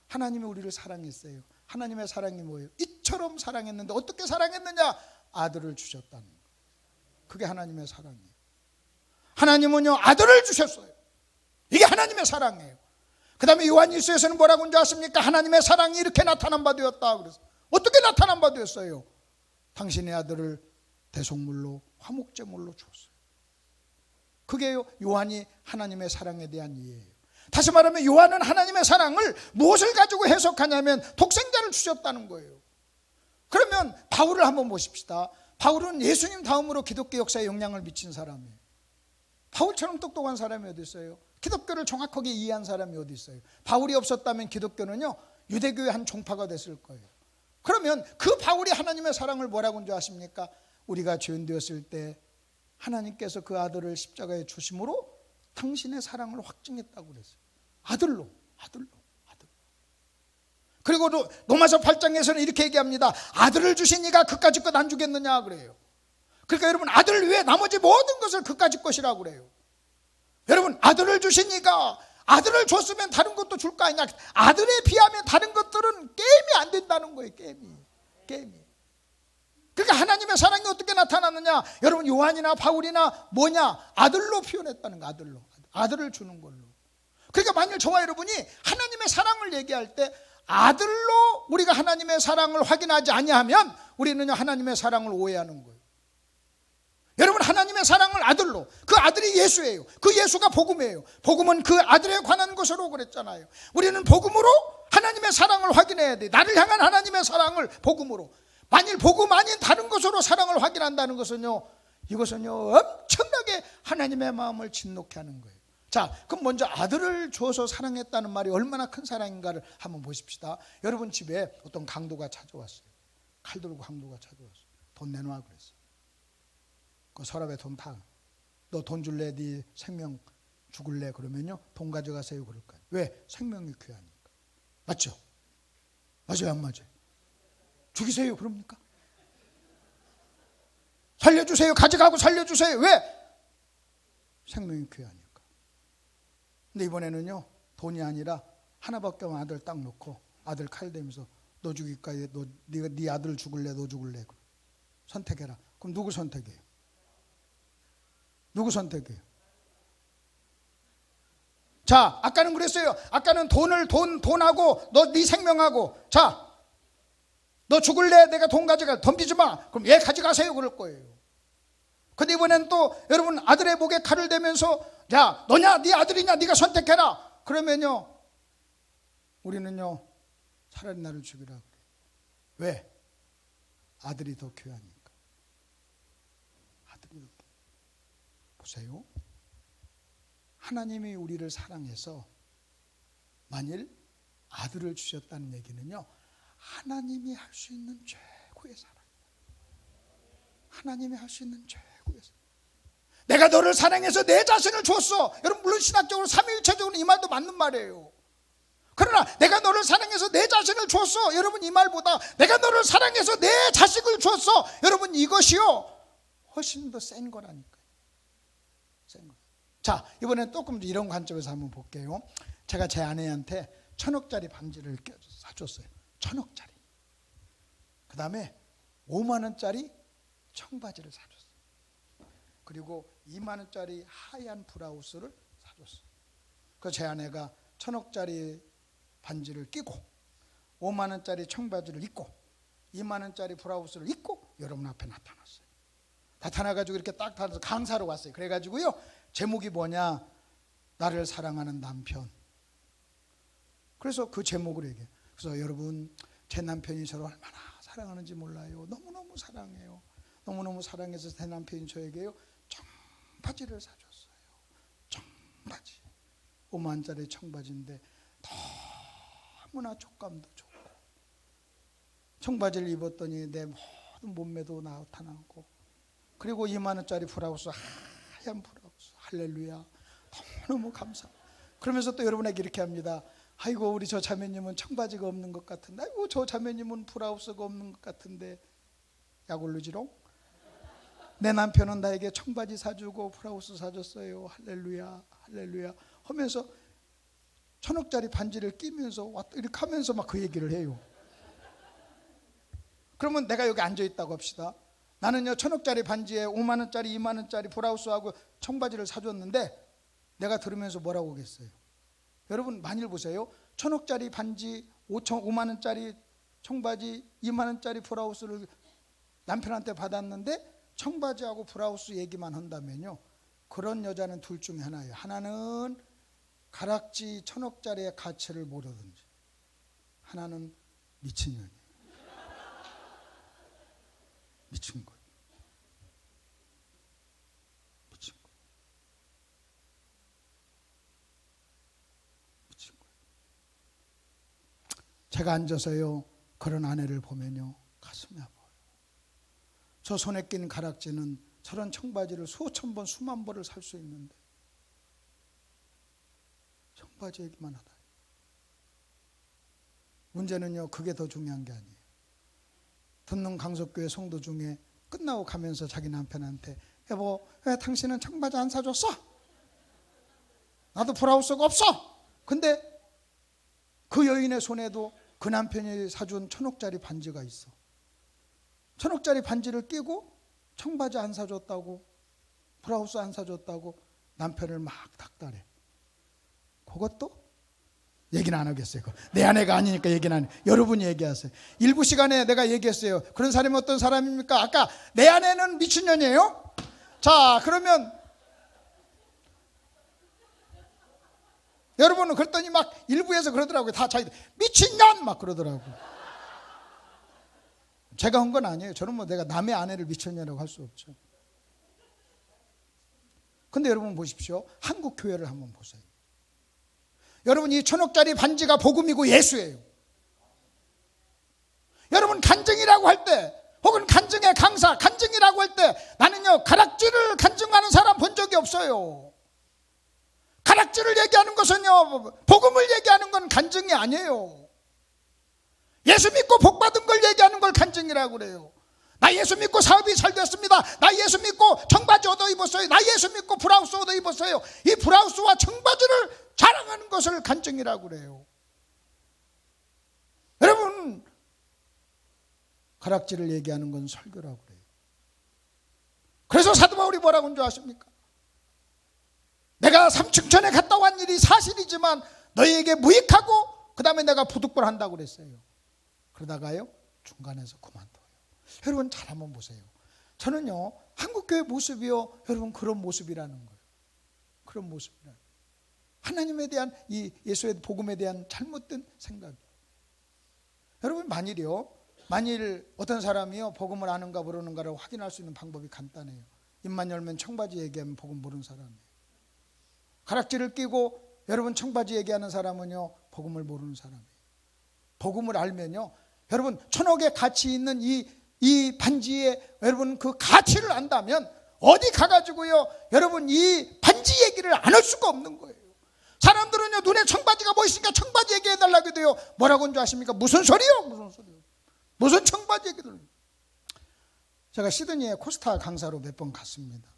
S2: 하나님이 우리를 사랑했어요. 하나님의 사랑이 뭐예요? 이처럼 사랑했는데 어떻게 사랑했느냐? 아들을 주셨다는 거예요. 그게 하나님의 사랑이에요. 하나님은요 아들을 주셨어요. 이게 하나님의 사랑이에요. 그 다음에 요한일서에서는 뭐라고 하는지 아십니까? 하나님의 사랑이 이렇게 나타난 바 되었다. 그래서 어떻게 나타난 바 되었어요? 당신의 아들을 대속물로, 화목제물로 주었어요. 그게 요한이 하나님의 사랑에 대한 이해예요. 다시 말하면 요한은 하나님의 사랑을 무엇을 가지고 해석하냐면 독생자를 주셨다는 거예요. 그러면 바울을 한번 보십시다. 바울은 예수님 다음으로 기독교 역사에 영향을 미친 사람이에요. 바울처럼 똑똑한 사람이 어디 있어요? 기독교를 정확하게 이해한 사람이 어디 있어요? 바울이 없었다면 기독교는요 유대교의 한 종파가 됐을 거예요. 그러면 그 바울이 하나님의 사랑을 뭐라고 하는 줄 아십니까? 우리가 죄인 되었을 때 하나님께서 그 아들을 십자가에 주심으로 당신의 사랑을 확증했다고 그랬어요. 아들로. 그리고 로마서 8장에서는 이렇게 얘기합니다. 아들을 주신 이가 그까짓 것 안 주겠느냐 그래요. 그러니까 여러분 아들을 위해 나머지 모든 것을 그까짓 것이라고 그래요. 여러분 아들을 주시니까 아들을 줬으면 다른 것도 줄 거 아니냐. 아들에 비하면 다른 것들은 게임이 안 된다는 거예요. 게임이. 그러니까 하나님의 사랑이 어떻게 나타나느냐. 여러분 요한이나 바울이나 뭐냐, 아들로 표현했다는 거. 아들을 주는 걸로. 그러니까 만일 저와 여러분이 하나님의 사랑을 얘기할 때 아들로 우리가 하나님의 사랑을 확인하지 아니하면 우리는요 하나님의 사랑을 오해하는 거예요. 여러분 하나님의 사랑을 아들로, 그 아들이 예수예요. 그 예수가 복음이에요. 복음은 그 아들에 관한 것으로 그랬잖아요. 우리는 복음으로 하나님의 사랑을 확인해야 돼. 나를 향한 하나님의 사랑을 복음으로. 만일 복음 아닌 다른 것으로 사랑을 확인한다는 것은요, 이것은요 엄청나게 하나님의 마음을 진노케 하는 거예요. 자, 그럼 먼저 아들을 줘서 사랑했다는 말이 얼마나 큰 사랑인가를 한번 보십시다. 여러분 집에 어떤 강도가 찾아왔어요. 칼 들고 강도가 찾아왔어요. 돈 내놔 그랬어요. 그 서랍에 돈 다. 너 돈 줄래? 네 생명 죽을래? 그러면요 돈 가져가세요 그럴 거예요. 왜? 생명이 귀하니까. 맞죠? 맞아요 안 맞아요? 죽이세요 그럽니까? 살려주세요. 가져가고 살려주세요. 왜? 생명이 귀하니까. 근데 이번에는요 돈이 아니라 하나밖에 없는 아들 딱 놓고 아들 칼 대면서 너 죽일까? 네가 네 아들 죽을래? 너 죽을래? 선택해라. 그럼 누구 선택해요? 누구 선택해요? 자, 아까는 그랬어요. 아까는 돈하고 너 네 생명하고, 자, 너 죽을래? 내가 돈 가져가. 덤비지 마. 그럼 얘 가져가세요 그럴 거예요. 근데 이번엔 또 여러분 아들의 목에 칼을 대면서 야, 너냐? 네 아들이냐? 네가 선택해라. 그러면요 우리는요 차라리 나를 죽이라 그래요. 왜? 아들이 더 귀하니까. 아들이 더 귀하니까. 보세요. 하나님이 우리를 사랑해서 만일 아들을 주셨다는 얘기는요 하나님이 할 수 있는 최고의 사랑. 하나님이 할 수 있는 최고의 사랑. 내가 너를 사랑해서 내 자신을 줬어. 여러분 물론 신학적으로 삼위일체적으로 이 말도 맞는 말이에요. 그러나 내가 너를 사랑해서 내 자신을 줬어. 여러분 이 말보다 내가 너를 사랑해서 내 자식을 줬어. 여러분 이것이요 훨씬 더 센 거라니까요. 센 거. 자, 이번엔 조금 이런 관점에서 한번 볼게요. 제가 제 아내한테 1,000원짜리 반지를 사줬어요. 1,000원짜리. 그 다음에 5만 원짜리 청바지를 사줬어요. 그리고 2만 원짜리 하얀 브라우스를 사줬어요. 그래서 제 아내가 1,000원짜리 반지를 끼고 5만 원짜리 청바지를 입고 2만 원짜리 브라우스를 입고 여러분 앞에 나타났어요. 나타나가지고 이렇게 딱 타서 강사로 왔어요. 그래가지고요 제목이 뭐냐, 나를 사랑하는 남편. 그래서 그 제목을 얘기해요. 그래서 여러분 제 남편이 저를 얼마나 사랑하는지 몰라요. 너무너무 사랑해요. 너무너무 사랑해서 제 남편이 저에게요 청바지를 사줬어요. 청바지 5만 원짜리 청바지인데 너무나 촉감도 좋고 청바지를 입었더니 내 모든 몸매도 나타나고 그리고 2만 원짜리 브라우스, 하얀 브라우스, 할렐루야 너무너무 감사. 그러면서 또 여러분에게 이렇게 합니다. 아이고 우리 저 자매님은 청바지가 없는 것 같은데, 아이고 저 자매님은 브라우스가 없는 것 같은데 약올르지롱? 내 남편은 나에게 청바지 사주고 브라우스 사줬어요. 할렐루야 할렐루야 하면서 1,000원짜리 반지를 끼면서 이렇게 하면서 막 그 얘기를 해요. 그러면 내가 여기 앉아있다고 합시다. 나는요 1,000원짜리 반지에 5만 원짜리 2만 원짜리 브라우스하고 청바지를 사줬는데 내가 들으면서 뭐라고 하겠어요? 여러분 만일 보세요. 1,000원짜리 반지 5만 원짜리 청바지 2만 원짜리 브라우스를 남편한테 받았는데 청바지하고 브라우스 얘기만 한다면요 그런 여자는 둘 중에 하나예요. 하나는 가락지 1,000원짜리의 가치를 모르든지, 하나는 미친년이에요. 미친 거예요. 미친 거예요. 미친 거예요. 제가 앉아서요 그런 아내를 보면요 가슴이 아파요. 저 손에 낀 가락지는 저런 청바지를 수천 번 수만 벌을 살 수 있는데 청바지 얘기만 하다. 문제는요 그게 더 중요한 게 아니에요. 듣는 강석교회 성도 중에 끝나고 가면서 자기 남편한테 여보, 왜 당신은 청바지 안 사줬어? 나도 브라우스가 없어. 근데 그 여인의 손에도 그 남편이 사준 1,000원짜리 반지가 있어. 1,000원짜리 반지를 끼고 청바지 안 사줬다고, 브라우스 안 사줬다고 남편을 막 닥달해. 그것도 얘기는 안 하겠어요. 내 아내가 아니니까 얘기는 안 해. 여러분이 얘기하세요. 일부 시간에 내가 얘기했어요. 그런 사람이 어떤 사람입니까? 아까 내 아내는 미친년이에요. 자, 그러면 여러분은 그랬더니 막 일부에서 그러더라고요. 다 자기들 미친년 막 그러더라고요. 제가 한 건 아니에요. 저는 뭐 내가 남의 아내를 미쳤냐라고 할 수 없죠. 근데 여러분 보십시오. 한국 교회를 한번 보세요. 여러분 이 1,000원짜리 반지가 복음이고 예수예요. 여러분 간증이라고 할 때, 혹은 간증의 강사, 간증이라고 할 때 나는요 가락지를 간증하는 사람 본 적이 없어요. 가락지를 얘기하는 것은요 복음을 얘기하는 건 간증이 아니에요. 예수 믿고 복 받은 걸 얘기하는 걸 간증이라고 그래요. 나 예수 믿고 사업이 잘 됐습니다. 나 예수 믿고 청바지 얻어 입었어요. 나 예수 믿고 브라우스 얻어 입었어요. 이 브라우스와 청바지를 자랑하는 것을 간증이라고 그래요. 여러분 가락지를 얘기하는 건 설교라고 그래요. 그래서 사도 바울이 뭐라고 한 줄 아십니까? 내가 삼층천에 갔다 온 일이 사실이지만 너희에게 무익하고 그 다음에 내가 부득불 한다고 그랬어요. 그러다가요 중간에서 그만둬요. 여러분 잘 한번 보세요. 저는요 한국교회 모습이요 여러분 그런 모습이라는 거예요. 그런 모습이라는 거예요. 하나님에 대한 이 예수의 복음에 대한 잘못된 생각이에요. 여러분 만일 어떤 사람이요 복음을 아는가 모르는가를 확인할 수 있는 방법이 간단해요. 입만 열면 청바지 얘기하면 복음 모르는 사람이에요. 가락지를 끼고 여러분 청바지 얘기하는 사람은요 복음을 모르는 사람이에요. 복음을 알면요 여러분 1,000억의 가치 있는 이 반지에 여러분 그 가치를 안다면 어디 가가지고요 여러분 이 반지 얘기를 안 할 수가 없는 거예요. 사람들은요 눈에 청바지가 멋있으니까 청바지 얘기해달라고 해도요 뭐라고 하는 줄 아십니까? 무슨 소리요? 무슨 청바지 얘기를. 제가 시드니에 코스타 강사로 몇 번 갔습니다.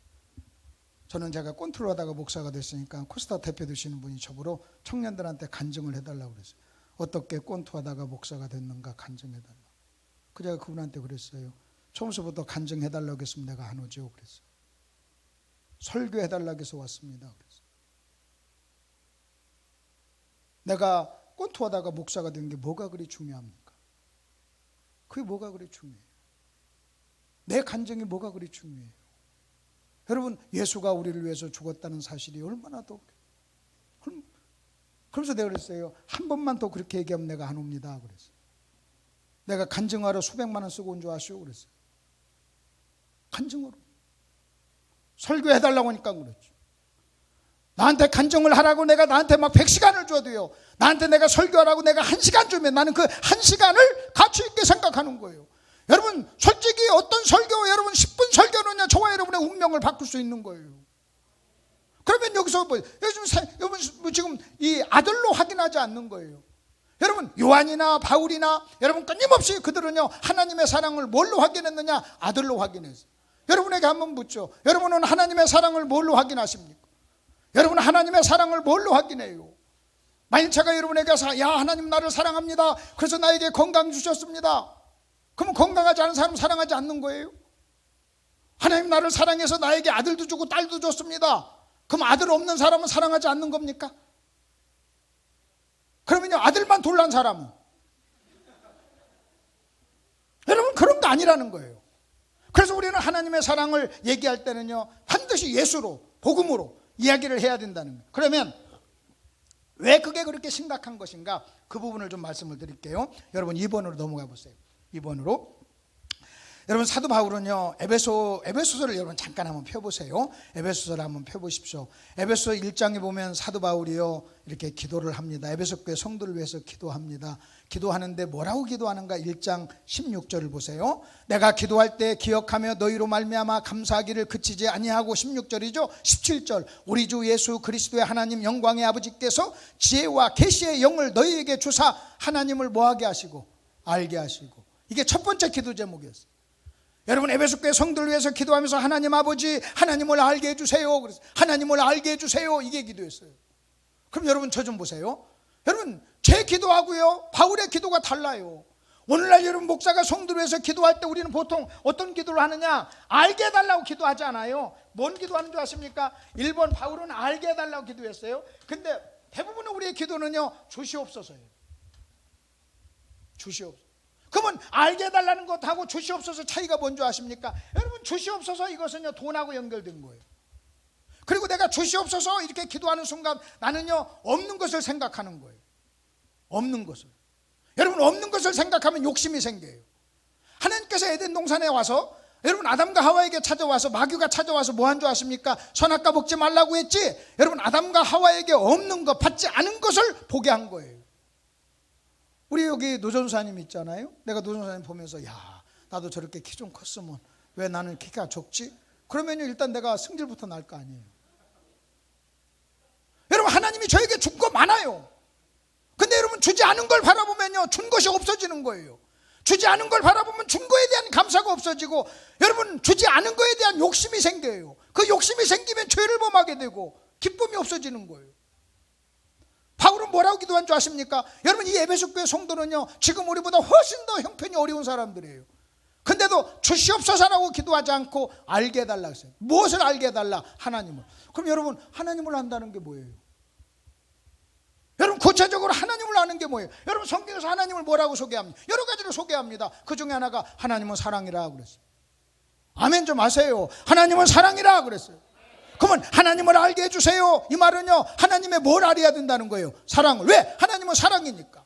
S2: 저는 제가 꼰트로 하다가 목사가 됐으니까 코스타 대표 되시는 분이 저보러 청년들한테 간증을 해달라고 그랬어요. 어떻게 꼰트하다가 목사가 됐는가 간증해달라. 그 제가 그분한테 그랬어요. 처음부터 간증해달라고 했으면 내가 안 오죠 그랬어요. 설교해달라고 해서 왔습니다 그랬어요. 내가 꼰트하다가 목사가 된 게 뭐가 그리 중요합니까? 그게 뭐가 그리 중요해요? 내 간증이 뭐가 그리 중요해요? 여러분 예수가 우리를 위해서 죽었다는 사실이 얼마나 더. 그래서 내가 그랬어요. 한 번만 더 그렇게 얘기하면 내가 안 옵니다 그랬어요. 내가 간증하러 수백만 원 쓰고 온 줄 아시오 그랬어요. 간증으로 설교해달라고 하니까 그랬죠. 나한테 간증을 하라고 내가 나한테 막 100시간을 줘도요 나한테 내가 설교하라고 내가 1시간 주면 나는 그 1시간을 가치 있게 생각하는 거예요. 여러분 솔직히 어떤 설교 여러분 10분 설교는요 저와 여러분의 운명을 바꿀 수 있는 거예요. 그러면 여기서 여러분 지금 이 아들로 확인하지 않는 거예요. 여러분 요한이나 바울이나 여러분 끊임없이 그들은요 하나님의 사랑을 뭘로 확인했느냐? 아들로 확인했어요. 여러분에게 한번 묻죠. 여러분은 하나님의 사랑을 뭘로 확인하십니까? 여러분은 하나님의 사랑을 뭘로 확인해요? 만일 제가 여러분에게 야 하나님 나를 사랑합니다 그래서 나에게 건강 주셨습니다. 그러면 건강하지 않은 사람 사랑하지 않는 거예요? 하나님 나를 사랑해서 나에게 아들도 주고 딸도 줬습니다. 그럼 아들 없는 사람은 사랑하지 않는 겁니까? 그러면요 아들만 둘난 사람은 여러분 그런 거 아니라는 거예요. 그래서 우리는 하나님의 사랑을 얘기할 때는요 반드시 예수로 복음으로 이야기를 해야 된다는 거예요. 그러면 왜 그게 그렇게 심각한 것인가 그 부분을 좀 말씀을 드릴게요. 여러분 2번으로 넘어가 보세요. 2번으로 여러분 사도 바울은요 에베소서를 여러분 잠깐 한번 펴보세요. 에베소서를 한번 펴보십시오. 에베소 1장에 보면 사도 바울이요 이렇게 기도를 합니다. 에베소 교회 성도를 위해서 기도합니다. 기도하는데 뭐라고 기도하는가? 1장 16절을 보세요. 내가 기도할 때 기억하며 너희로 말미암아 감사하기를 그치지 아니하고 16절이죠. 17절 우리 주 예수 그리스도의 하나님 영광의 아버지께서 지혜와 계시의 영을 너희에게 주사 하나님을 뭐하게 하시고 알게 하시고. 이게 첫 번째 기도 제목이었어요. 여러분 에베소 교회 성도를 위해서 기도하면서 하나님 아버지 하나님을 알게 해주세요. 그래서 하나님을 알게 해주세요. 이게 기도했어요. 그럼 여러분 저 좀 보세요. 여러분 제 기도하고요 바울의 기도가 달라요. 오늘날 여러분 목사가 성도를 위해서 기도할 때 우리는 보통 어떤 기도를 하느냐, 알게 해달라고 기도하지 않아요. 뭔 기도하는 줄 아십니까? 1번 바울은 알게 해달라고 기도했어요. 근데 대부분의 우리의 기도는요 주시옵소서예요. 주시옵소서. 그러면 알게 해달라는 것하고 주시옵소서 차이가 뭔지 아십니까? 여러분 주시옵소서 이것은요 돈하고 연결된 거예요. 그리고 내가 주시옵소서 이렇게 기도하는 순간 나는요 없는 것을 생각하는 거예요. 없는 것을. 여러분 없는 것을 생각하면 욕심이 생겨요. 하나님께서 에덴 동산에 와서 여러분 아담과 하와에게 찾아와서 마귀가 찾아와서 뭐 한 줄 아십니까? 선악과 먹지 말라고 했지. 여러분 아담과 하와에게 없는 것, 받지 않은 것을 보게 한 거예요. 우리 여기 노전사님 있잖아요. 내가 노전사님 보면서 야 나도 저렇게 키 좀 컸으면 왜 나는 키가 적지? 그러면 일단 내가 승질부터 날 거 아니에요. 여러분 하나님이 저에게 준 거 많아요. 근데 여러분 주지 않은 걸 바라보면요 준 것이 없어지는 거예요. 주지 않은 걸 바라보면 준 거에 대한 감사가 없어지고 여러분 주지 않은 거에 대한 욕심이 생겨요. 그 욕심이 생기면 죄를 범하게 되고 기쁨이 없어지는 거예요. 바울은 뭐라고 기도한 줄 아십니까? 여러분 이 에베소 교회 성도는요 지금 우리보다 훨씬 더 형편이 어려운 사람들이에요. 근데도 주시옵소서라고 기도하지 않고 알게 해달라 했어요. 무엇을 알게 해달라? 하나님을. 그럼 여러분 하나님을 안다는 게 뭐예요? 여러분 구체적으로 하나님을 아는 게 뭐예요? 여러분 성경에서 하나님을 뭐라고 소개합니까? 여러 가지로 소개합니다. 그 중에 하나가 하나님은 사랑이라 그랬어요. 아멘 좀 하세요. 하나님은 사랑이라 그랬어요. 그러면 하나님을 알게 해주세요. 이 말은요 하나님의 뭘 알아야 된다는 거예요? 사랑을. 왜? 하나님은 사랑이니까.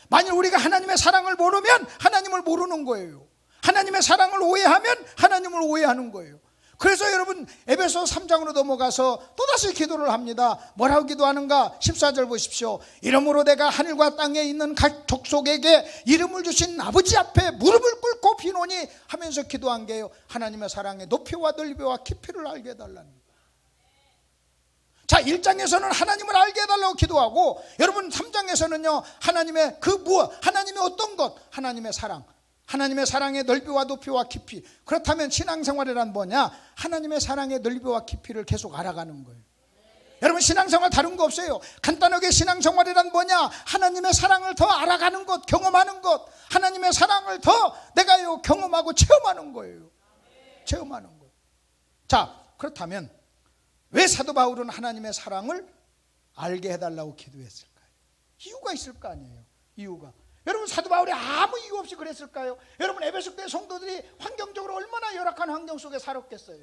S2: 만일 우리가 하나님의 사랑을 모르면 하나님을 모르는 거예요. 하나님의 사랑을 오해하면 하나님을 오해하는 거예요. 그래서 여러분 에베소 3장으로 넘어가서 또다시 기도를 합니다. 뭐라고 기도하는가? 14절 보십시오. 이러므로 내가 하늘과 땅에 있는 각 족속에게 이름을 주신 아버지 앞에 무릎을 꿇고 비노니 하면서 기도한 게요 하나님의 사랑의 높이와 넓이와 깊이를 알게 해달라는 거예요. 자 1장에서는 하나님을 알게 해달라고 기도하고 여러분 3장에서는요 하나님의 그 무엇, 하나님의 어떤 것, 하나님의 사랑, 하나님의 사랑의 넓이와 높이와 깊이. 그렇다면 신앙생활이란 뭐냐? 하나님의 사랑의 넓이와 깊이를 계속 알아가는 거예요. 여러분 신앙생활 다른 거 없어요. 간단하게 신앙생활이란 뭐냐? 하나님의 사랑을 더 알아가는 것, 경험하는 것. 하나님의 사랑을 더 내가 경험하고 체험하는 거예요. 체험하는 거예요. 자 그렇다면 왜 사도 바울은 하나님의 사랑을 알게 해달라고 기도했을까요? 이유가 있을 거 아니에요. 이유가. 여러분 사도 바울이 아무 이유 없이 그랬을까요? 여러분 에베소 교회 성도들이 환경적으로 얼마나 열악한 환경 속에 살았겠어요.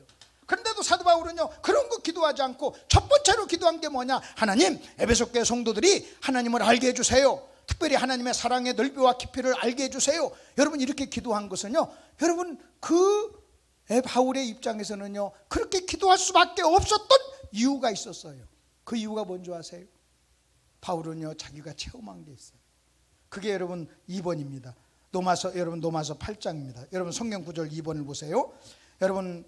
S2: 그런데도 사도 바울은요 그런 거 기도하지 않고 첫 번째로 기도한 게 뭐냐? 하나님 에베소 교회 성도들이 하나님을 알게 해주세요. 특별히 하나님의 사랑의 넓이와 깊이를 알게 해주세요. 여러분 이렇게 기도한 것은요 여러분 그 바울의 입장에서는요 그렇게 기도할 수밖에 없었던 이유가 있었어요. 그 이유가 뭔지 아세요? 바울은요 자기가 체험한 게 있어요. 그게 여러분 2번입니다. 여러분 노마서 8장입니다. 여러분 성경 구절 2번을 보세요. 여러분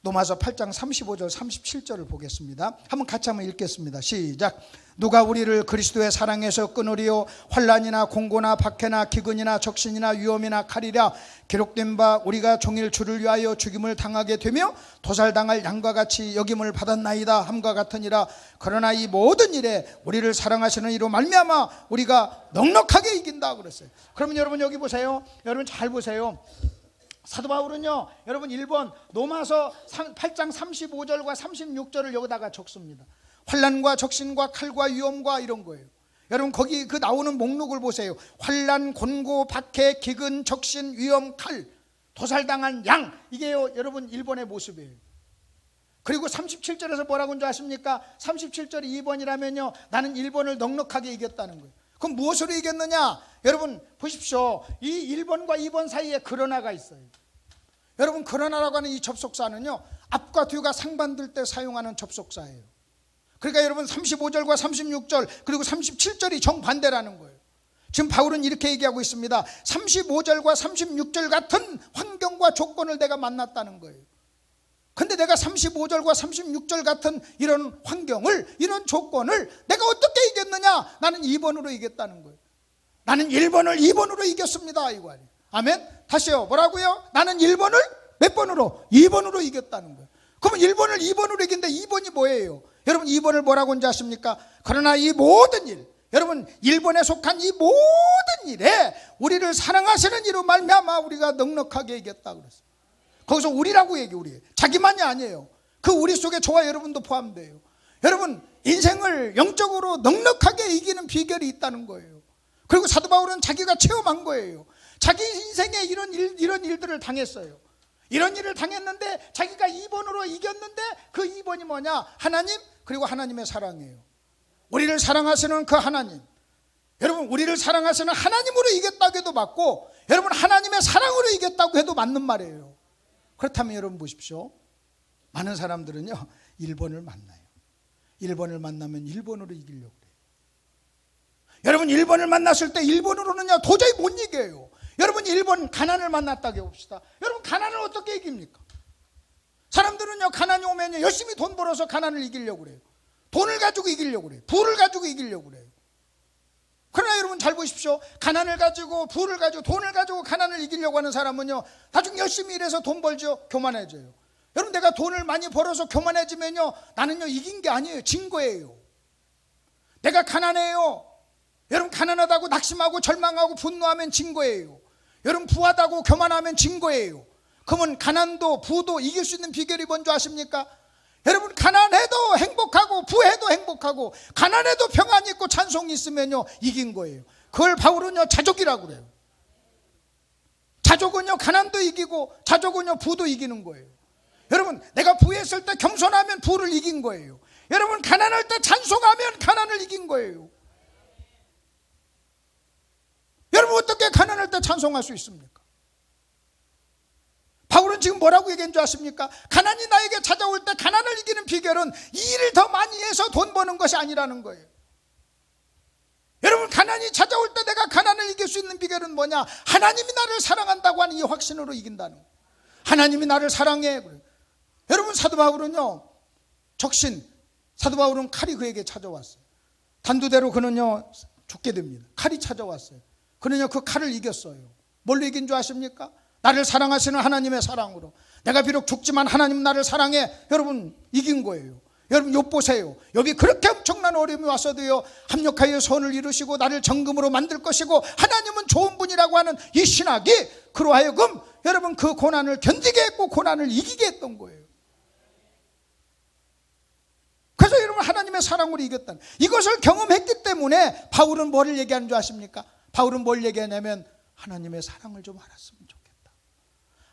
S2: 노마서 8장 35절 37절을 보겠습니다. 한번 같이 한번 읽겠습니다. 시작. 누가 우리를 그리스도의 사랑에서 끊으리요? 환난이나 공고나 박해나 기근이나 적신이나 위험이나 칼이라 기록된 바 우리가 종일 주를 위하여 죽임을 당하게 되며 도살당할 양과 같이 여김을 받았나이다 함과 같으니라. 그러나 이 모든 일에 우리를 사랑하시는 이로 말미암아 우리가 넉넉하게 이긴다 그랬어요. 그러면 여러분 여기 보세요. 여러분 잘 보세요. 사도 바울은요 여러분 1번 노마서 8장 35절과 36절을 여기다가 적습니다. 환난과 적신과 칼과 위험과 이런 거예요. 여러분 거기 그 나오는 목록을 보세요. 환난, 곤고, 박해, 기근, 적신, 위험, 칼, 도살당한 양. 이게요 여러분 1번의 모습이에요. 그리고 37절에서 뭐라고 한 줄 아십니까? 37절이 2번이라면요 나는 1번을 넉넉하게 이겼다는 거예요. 그럼 무엇으로 이겼느냐? 여러분 보십시오. 이 1번과 2번 사이에 그러나가 있어요. 여러분 그러나라고 하는 이 접속사는요 앞과 뒤가 상반될 때 사용하는 접속사예요. 그러니까 여러분 35절과 36절 그리고 37절이 정반대라는 거예요. 지금 바울은 이렇게 얘기하고 있습니다. 35절과 36절 같은 환경과 조건을 내가 만났다는 거예요. 근데 내가 35절과 36절 같은 이런 환경을, 이런 조건을 내가 어떻게 이겼느냐? 나는 2번으로 이겼다는 거예요. 나는 1번을 2번으로 이겼습니다. 이거 아니에요. 아멘. 다시요. 뭐라고요? 나는 1번을 몇 번으로? 2번으로 이겼다는 거예요. 그러면 1번을 2번으로 이긴데 2번이 뭐예요? 여러분 2번을 뭐라고 하는지 아십니까? 그러나 이 모든 일, 여러분 1번에 속한 이 모든 일에 우리를 사랑하시는 이로 말미암아 우리가 넉넉하게 이겼다 그랬어요. 거기서 우리라고 얘기해. 우리 자기만이 아니에요. 그 우리 속에 저와 여러분도 포함돼요. 여러분 인생을 영적으로 넉넉하게 이기는 비결이 있다는 거예요. 그리고 사도 바울은 자기가 체험한 거예요. 자기 인생에 이런 일들을 당했어요. 이런 일을 당했는데 자기가 2번으로 이겼는데 그 2번이 뭐냐? 하나님, 그리고 하나님의 사랑이에요. 우리를 사랑하시는 그 하나님, 여러분 우리를 사랑하시는 하나님으로 이겼다고 해도 맞고, 여러분 하나님의 사랑으로 이겼다고 해도 맞는 말이에요. 그렇다면 여러분 보십시오. 많은 사람들은요 1번을 만나요. 1번을 만나면 1번으로 이기려고 그래요. 여러분 1번을 만났을 때 1번으로는요 도저히 못 이겨요. 여러분 1번 가난을 만났다고 해봅시다. 여러분 가난을 어떻게 이깁니까? 사람들은요 가난이 오면요 열심히 돈 벌어서 가난을 이기려고 그래요. 돈을 가지고 이기려고 그래요. 부를 가지고 이기려고 그래요. 그러나 여러분 잘 보십시오. 가난을 가지고 부를 가지고 돈을 가지고 가난을 이기려고 하는 사람은요 나중에 열심히 일해서 돈 벌죠. 교만해져요. 여러분 내가 돈을 많이 벌어서 교만해지면요 나는요 이긴 게 아니에요. 진 거예요. 내가 가난해요. 여러분 가난하다고 낙심하고 절망하고 분노하면 진 거예요. 여러분 부하다고 교만하면 진 거예요. 그러면 가난도 부도 이길 수 있는 비결이 뭔지 아십니까? 여러분 가난해도 행복하고 부해도 행복하고 가난해도 평안이 있고 찬송이 있으면요 이긴 거예요. 그걸 바울은요 자족이라고 그래요. 자족은요 가난도 이기고 자족은요 부도 이기는 거예요. 여러분 내가 부했을 때 겸손하면 부를 이긴 거예요. 여러분 가난할 때 찬송하면 가난을 이긴 거예요. 여러분 어떻게 가난할 때 찬송할 수 있습니까? 바울은 지금 뭐라고 얘기한 줄 아십니까? 가난이 나에게 찾아올 때 가난을 이기는 비결은 이 일을 더 많이 해서 돈 버는 것이 아니라는 거예요. 여러분 가난이 찾아올 때 내가 가난을 이길 수 있는 비결은 뭐냐? 하나님이 나를 사랑한다고 하는 이 확신으로 이긴다는 거예요. 하나님이 나를 사랑해. 여러분 사도 바울은요 적신, 사도 바울은 칼이 그에게 찾아왔어요. 단두대로 그는요 죽게 됩니다. 칼이 찾아왔어요. 그는요 그 칼을 이겼어요. 뭘로 이긴 줄 아십니까? 나를 사랑하시는 하나님의 사랑으로. 내가 비록 죽지만 하나님 나를 사랑해. 여러분 이긴 거예요. 여러분 욥 보세요. 욥이 그렇게 엄청난 어려움이 왔어도요 합력하여 선을 이루시고 나를 정금으로 만들 것이고 하나님은 좋은 분이라고 하는 이 신학이 그로 하여금 여러분 그 고난을 견디게 했고 고난을 이기게 했던 거예요. 그래서 여러분 하나님의 사랑으로 이겼다는 이것을 경험했기 때문에 바울은 뭐를 얘기하는 줄 아십니까? 바울은 뭘 얘기하냐면 하나님의 사랑을 좀 알았으면 좋겠다.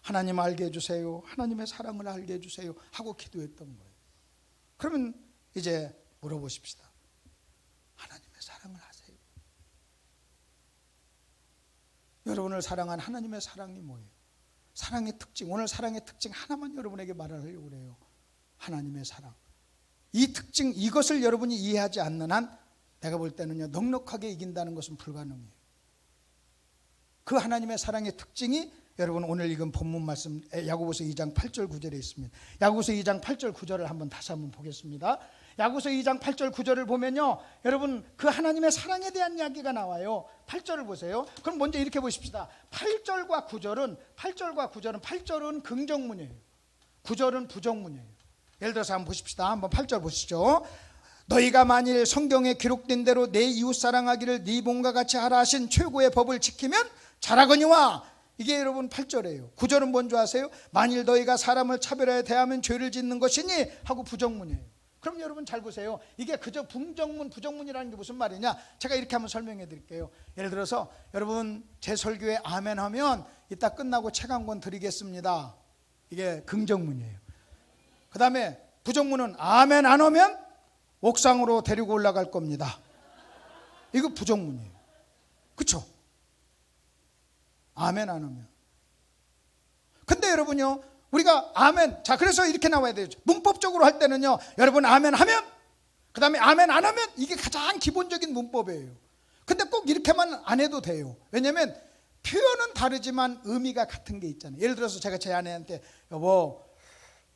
S2: 하나님 알게 해주세요. 하나님의 사랑을 알게 해주세요 하고 기도했던 거예요. 그러면 이제 물어보십시다. 하나님의 사랑을 아세요? 여러분을 사랑한 하나님의 사랑이 뭐예요? 사랑의 특징, 오늘 사랑의 특징 하나만 여러분에게 말하려고 그래요. 하나님의 사랑. 이 특징, 이것을 여러분이 이해하지 않는 한 내가 볼 때는요 넉넉하게 이긴다는 것은 불가능해요. 그 하나님의 사랑의 특징이 여러분 오늘 읽은 본문 말씀 야고보서 2장 8절 9절에 있습니다. 야고보서 2장 8절 9절을 다시 한번 보겠습니다. 야고보서 2장 8절 9절을 보면요 여러분 그 하나님의 사랑에 대한 이야기가 나와요. 8절을 보세요. 그럼 먼저 이렇게 보십시다. 8절과 9절은 8절은 긍정문이에요. 9절은 부정문이에요. 예를 들어서 한번 보십시다. 한번 8절 보시죠. 너희가 만일 성경에 기록된 대로 내 이웃 사랑하기를 네 몸과 같이 하라 하신 최고의 법을 지키면 잘하거니와. 이게 여러분 8절이에요. 9절은 뭔지 아세요? 만일 너희가 사람을 차별하여 대하면 죄를 짓는 것이니 하고 부정문이에요. 그럼 여러분 잘 보세요. 이게 그저 부정문, 부정문이라는 게 무슨 말이냐? 제가 이렇게 한번 설명해 드릴게요. 예를 들어서 여러분 제 설교에 아멘 하면 이따 끝나고 책 한 권 드리겠습니다. 이게 긍정문이에요. 그 다음에 부정문은 아멘 안 하면 옥상으로 데리고 올라갈 겁니다. 이거 부정문이에요. 그렇죠? 아멘 안 하면. 근데 여러분요 우리가 아멘, 자 그래서 이렇게 나와야 돼요. 문법적으로 할 때는요 여러분 아멘 하면, 그 다음에 아멘 안 하면, 이게 가장 기본적인 문법이에요. 근데 꼭 이렇게만 안 해도 돼요. 왜냐하면 표현은 다르지만 의미가 같은 게 있잖아요. 예를 들어서 제가 제 아내한테 여보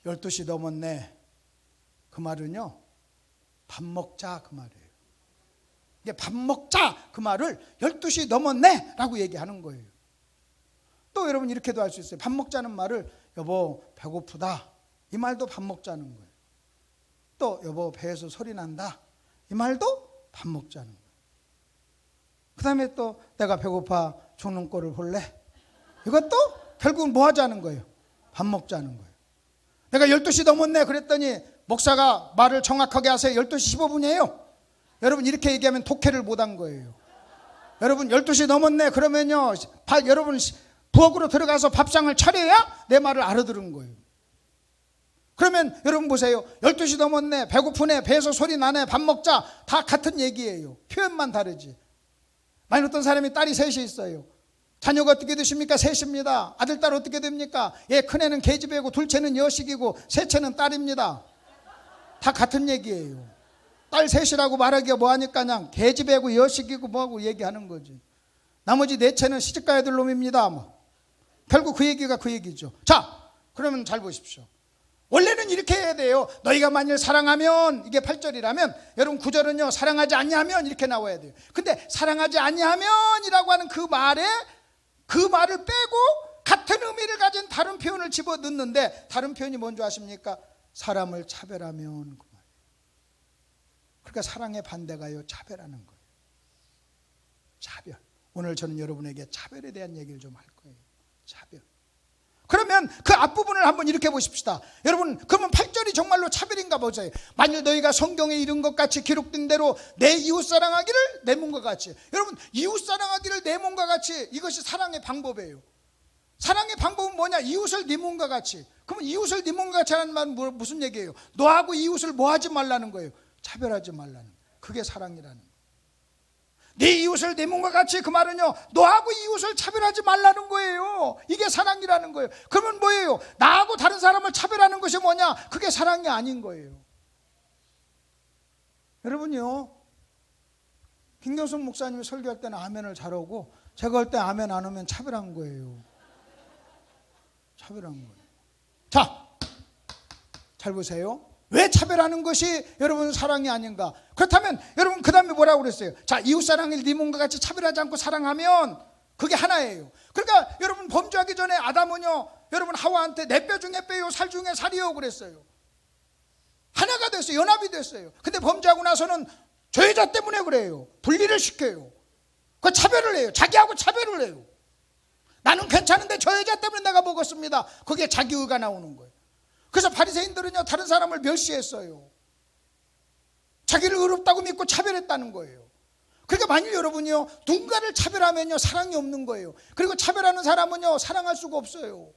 S2: 12시 넘었네, 그 말은요 밥 먹자 그 말이에요. 이게 밥 먹자 그 말을 12시 넘었네 라고 얘기하는 거예요. 또 여러분 이렇게도 할 수 있어요. 밥 먹자는 말을 여보 배고프다, 이 말도 밥 먹자는 거예요. 또 여보 배에서 소리 난다, 이 말도 밥 먹자는 거예요. 그 다음에 또 내가 배고파 죽는 꼴을 볼래, 이것도 결국은 뭐 하자는 거예요? 밥 먹자는 거예요. 내가 12시 넘었네 그랬더니 목사가 말을 정확하게 하세요. 12시 15분이에요. 여러분 이렇게 얘기하면 독해를 못한 거예요. 여러분 12시 넘었네 그러면요, 여러분 부엌으로 들어가서 밥상을 차려야 내 말을 알아들은 거예요. 그러면 여러분 보세요. 12시 넘었네, 배고프네, 배에서 소리 나네, 밥 먹자, 다 같은 얘기예요. 표현만 다르지. 만약 어떤 사람이 딸이 셋이 있어요. 자녀가 어떻게 되십니까? 셋입니다. 아들, 딸 어떻게 됩니까? 예, 큰애는 계집애고 둘째는 여식이고 셋째는 딸입니다. 다 같은 얘기예요. 딸 셋이라고 말하기가 뭐하니까 그냥 계집애고 여식이고 뭐하고 얘기하는 거지. 나머지 넷째는 시집가야 될 놈입니다. 뭐. 결국 그 얘기가 그 얘기죠. 자, 그러면 잘 보십시오. 원래는 이렇게 해야 돼요. 너희가 만일 사랑하면, 이게 8절이라면 여러분 9절은요 사랑하지 아니하면 이렇게 나와야 돼요. 근데 사랑하지 아니하면이라고 하는 그 말에 그 말을 빼고 같은 의미를 가진 다른 표현을 집어넣는데, 다른 표현이 뭔지 아십니까? 사람을 차별하면 그 말이에요. 그러니까 사랑의 반대가요 차별하는 거예요. 차별. 오늘 저는 여러분에게 차별에 대한 얘기를 좀 할 거예요. 차별. 그러면 그 앞부분을 한번 이렇게 보십시다. 여러분 그러면 8절이 정말로 차별인가 보세요. 만일 너희가 성경에 이른 것 같이 기록된 대로 내 이웃 사랑하기를 내 몸과 같이. 여러분 이웃 사랑하기를 내 몸과 같이, 이것이 사랑의 방법이에요. 사랑의 방법은 뭐냐? 이웃을 네 몸과 같이. 그러면 이웃을 네 몸과 같이 하는 말은 무슨 얘기예요? 너하고 이웃을 뭐 하지 말라는 거예요? 차별하지 말라는 거예요. 그게 사랑이라는 거예요. 네 이웃을 내 몸과 같이, 그 말은요 너하고 이웃을 차별하지 말라는 거예요. 이게 사랑이라는 거예요. 그러면 뭐예요? 나하고 다른 사람을 차별하는 것이 뭐냐? 그게 사랑이 아닌 거예요. 여러분요, 김경숙 목사님이 설교할 때는 아멘을 잘하고 제가 할 때 아멘 안 하면 차별한 거예요. 차별한 거예요. 자, 잘 보세요. 왜 차별하는 것이 여러분 사랑이 아닌가? 그렇다면 여러분 그 다음에 뭐라고 그랬어요? 자, 이웃사랑을 네 몸과 같이 차별하지 않고 사랑하면 그게 하나예요. 그러니까 여러분 범죄하기 전에 아담은요 여러분 하와한테 내 뼈 중에 뼈요 살 중에 살이요 그랬어요. 하나가 됐어요. 연합이 됐어요. 근데 범죄하고 나서는 저 여자 때문에 그래요. 분리를 시켜요. 그 차별을 해요. 자기하고 차별을 해요. 나는 괜찮은데 저 여자 때문에 내가 먹었습니다. 그게 자기의가 나오는 거예요. 그래서 바리새인들은요 다른 사람을 멸시했어요. 자기를 의롭다고 믿고 차별했다는 거예요. 그러니까 만일 여러분이요 누군가를 차별하면요 사랑이 없는 거예요. 그리고 차별하는 사람은요 사랑할 수가 없어요.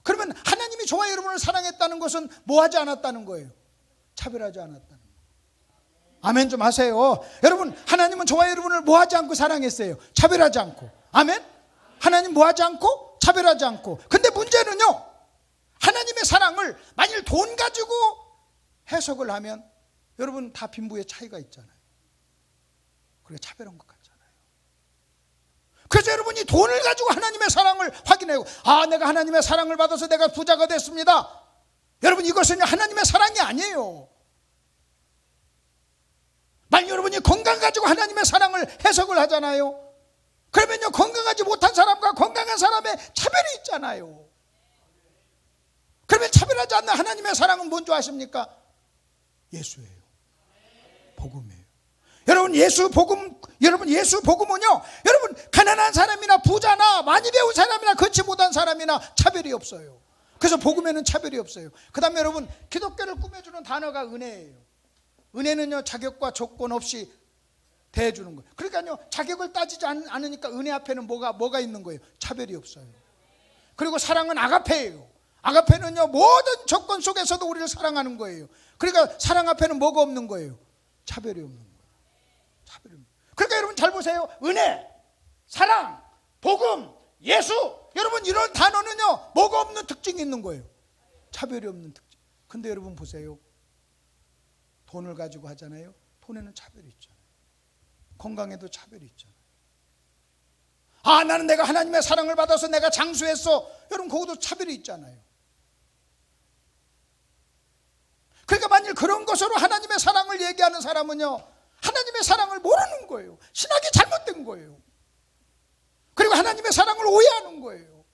S2: 그러면 하나님이 저와 여러분을 사랑했다는 것은 뭐 하지 않았다는 거예요? 차별하지 않았다는 거예요. 아멘 좀 하세요. 여러분 하나님은 저와 여러분을 뭐 하지 않고 사랑했어요? 차별하지 않고. 아멘. 하나님 뭐 하지 않고? 차별하지 않고. 근데 문제는요 하나님의 사랑을 만일 돈 가지고 해석을 하면 여러분 다 빈부의 차이가 있잖아요. 그게 차별한 것 같잖아요. 그래서 여러분이 돈을 가지고 하나님의 사랑을 확인해요. 아, 내가 하나님의 사랑을 받아서 내가 부자가 됐습니다. 여러분 이것은 하나님의 사랑이 아니에요. 만일 여러분이 건강 가지고 하나님의 사랑을 해석을 하잖아요. 그러면요 건강하지 못한 사람과 건강한 사람의 차별이 있잖아요. 그러면 차별하지 않는 하나님의 사랑은 뭔지 아십니까? 예수예요. 복음이에요. 여러분 예수 복음은요 여러분 가난한 사람이나 부자나 많이 배운 사람이나 그렇지 못한 사람이나 차별이 없어요. 그래서 복음에는 차별이 없어요. 그 다음에 여러분 기독교를 꾸며주는 단어가 은혜예요. 은혜는요 자격과 조건 없이 대해주는 거예요. 그러니까요 자격을 따지지 않으니까 은혜 앞에는 뭐가 있는 거예요? 차별이 없어요. 그리고 사랑은 아가페예요. 아가페는요 모든 조건 속에서도 우리를 사랑하는 거예요. 그러니까 사랑 앞에는 뭐가 없는 거예요? 차별이 없는 거예요. 차별이 없는 거예요. 그러니까 여러분 잘 보세요. 은혜, 사랑, 복음, 예수, 여러분 이런 단어는요 뭐가 없는 특징이 있는 거예요? 차별이 없는 특징. 근데 여러분 보세요. 돈을 가지고 하잖아요. 돈에는 차별이 있잖아요. 건강에도 차별이 있잖아요. 아, 나는 내가 하나님의 사랑을 받아서 내가 장수했어. 여러분 거기도 차별이 있잖아요. 그러니까 만일 그런 것으로 하나님의 사랑을 얘기하는 사람은요 하나님의 사랑을 모르는 거예요. 신학이 잘못된 거예요. 그리고 하나님의 사랑을 오해하는 거예요.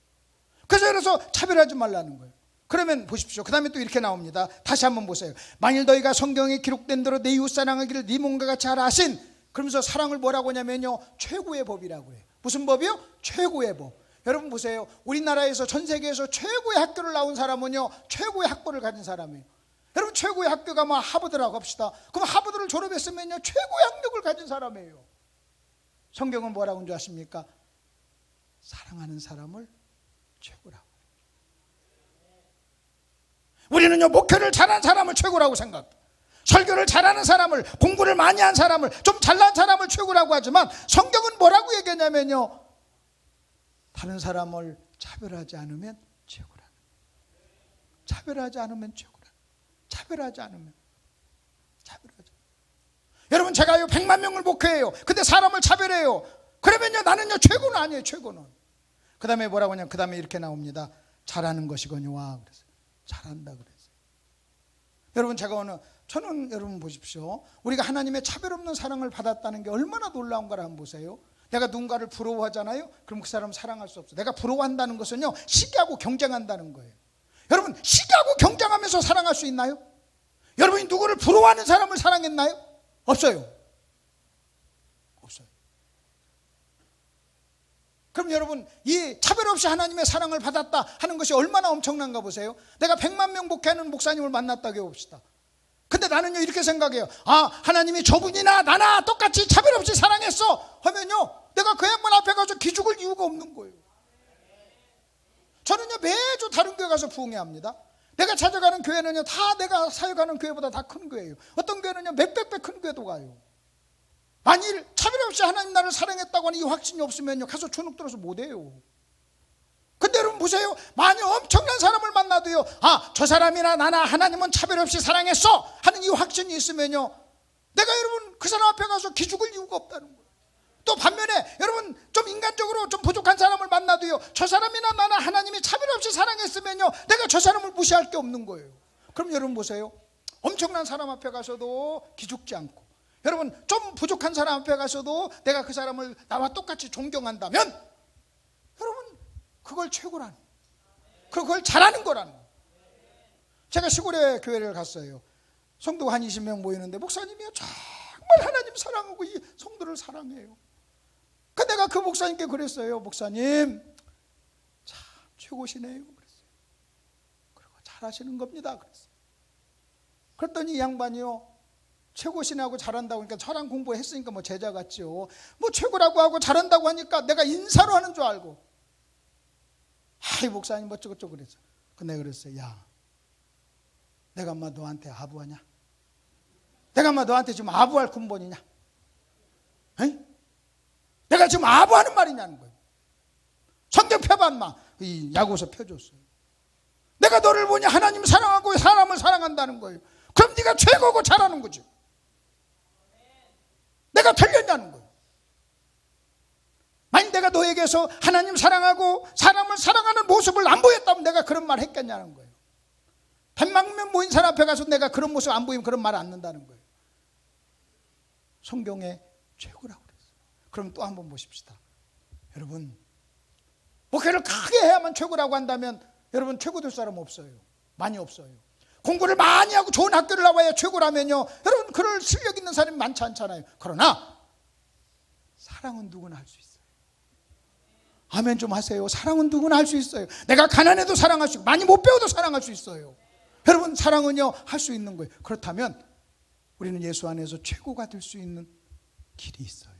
S2: 그래서 차별하지 말라는 거예요. 그러면 보십시오. 그 다음에 또 이렇게 나옵니다. 다시 한번 보세요. 만일 너희가 성경에 기록된 대로 내 이웃 사랑하기를 네 몸과 같이 하라 하신, 그러면서 사랑을 뭐라고 하냐면요, 최고의 법이라고 해요. 무슨 법이요? 최고의 법. 여러분 보세요. 우리나라에서 전 세계에서 최고의 학교를 나온 사람은요, 최고의 학벌을 가진 사람이에요. 여러분 최고의 학교가 뭐 하버드라고 합시다. 그럼 하버드를 졸업했으면요, 최고의 학력을 가진 사람이에요. 성경은 뭐라고 하는 줄 아십니까? 사랑하는 사람을 최고라고. 우리는요, 목회를 잘한 사람을 최고라고 생각해요. 설교를 잘하는 사람을, 공부를 많이 한 사람을, 좀 잘난 사람을 최고라고 하지만 성경은 뭐라고 얘기하냐면요, 다른 사람을 차별하지 않으면 최고라. 차별하지 않으면 최고라. 차별하지 않으면. 여러분 제가요 100만 명을 목회해요. 근데 사람을 차별해요. 그러면요 나는요 최고는 아니에요. 최고는. 그 다음에 뭐라고 하냐면, 그 다음에 이렇게 나옵니다. 잘하는 것이거니와 그랬어요. 잘한다 그랬어요. 여러분 저는 여러분 보십시오. 우리가 하나님의 차별 없는 사랑을 받았다는 게 얼마나 놀라운 거라 한번 보세요. 내가 누군가를 부러워하잖아요. 그럼 그 사람을 사랑할 수 없어. 내가 부러워한다는 것은요, 시기하고 경쟁한다는 거예요. 여러분 시기하고 경쟁하면서 사랑할 수 있나요? 여러분이 누구를 부러워하는 사람을 사랑했나요? 없어요. 없어요. 그럼 여러분 이 차별 없이 하나님의 사랑을 받았다 하는 것이 얼마나 엄청난가 보세요. 내가 100만 명 목회하는 목사님을 만났다고 해봅시다. 근데 나는요 이렇게 생각해요. 하나님이 저분이나 나나 똑같이 차별 없이 사랑했어 하면요, 내가 그 양반 앞에 가서 기죽을 이유가 없는 거예요. 저는요 매주 다른 교회 가서 부흥회합니다. 내가 찾아가는 교회는요 다 내가 사역하는 교회보다 다 큰 교회예요. 어떤 교회는요 몇백 배 큰 교회도 가요. 만일 차별 없이 하나님 나를 사랑했다고 하는 이 확신이 없으면요 가서 주눅 들어서 못해요. 근데 여러분 보세요. 만일 엄청난 사람을 만나도요, 저 사람이나 나나 하나님은 차별 없이 사랑했어 하는 이 확신이 있으면요, 내가 여러분 그 사람 앞에 가서 기죽을 이유가 없다는 거예요. 또 반면에 여러분 좀 인간적으로 좀 부족한 사람을 만나도요, 저 사람이나 나나 하나님이 차별 없이 사랑했으면요, 내가 저 사람을 무시할 게 없는 거예요. 그럼 여러분 보세요. 엄청난 사람 앞에 가서도 기죽지 않고, 여러분 좀 부족한 사람 앞에 가서도 내가 그 사람을 나와 똑같이 존경한다면, 여러분 그걸 최고라는, 그걸 잘하는 거라는. 제가 시골에 교회를 갔어요. 성도가 한 20명 모이는데 목사님이요 정말 하나님 사랑하고 이 성도를 사랑해요. 그 내가 그 목사님께 그랬어요. 목사님 참 최고시네요 그랬어요. 그리고 잘하시는 겁니다 그랬어요. 그랬더니 이 양반이요, 최고시라고 잘한다고 하니까 저랑 공부했으니까 뭐 제자 같지요. 뭐 최고라고 하고 잘한다고 하니까 내가 인사로 하는 줄 알고, 이 목사님 뭐 어쩌고저쩌고 그랬어. 근데 내가 그랬어요. 야, 내가 엄마 너한테 아부하냐? 내가 엄마 너한테 지금 아부할 근본이냐? 에이? 내가 지금 아부하는 말이냐는 거예요. 성경 펴봐 인마. 이 야고보서 펴줬어요. 내가 너를 보니 하나님 사랑하고 사람을 사랑한다는 거예요. 그럼 네가 최고고 잘하는 거지. 내가 틀렸냐는 거예요. 만약 내가 너에게서 하나님 사랑하고 사람을 사랑하는 모습을 안 보였다면 내가 그런 말 했겠냐는 거예요. 100만 명 모인 사람 앞에 가서 내가 그런 모습 안 보이면 그런 말 안 한다는 거예요. 성경에 최고라고 그랬어요. 그럼 또 한번 보십시다. 여러분 목회를 크게 해야만 최고라고 한다면 여러분 최고 될 사람 없어요. 많이 없어요. 공부를 많이 하고 좋은 학교를 나와야 최고라면요, 여러분 그럴 실력 있는 사람이 많지 않잖아요. 그러나 사랑은 누구나 할 수 있어요. 아멘 좀 하세요. 사랑은 누구나 할 수 있어요. 내가 가난해도 사랑할 수 있고 많이 못 배워도 사랑할 수 있어요. 여러분 사랑은요 할 수 있는 거예요. 그렇다면 우리는 예수 안에서 최고가 될 수 있는 길이 있어요.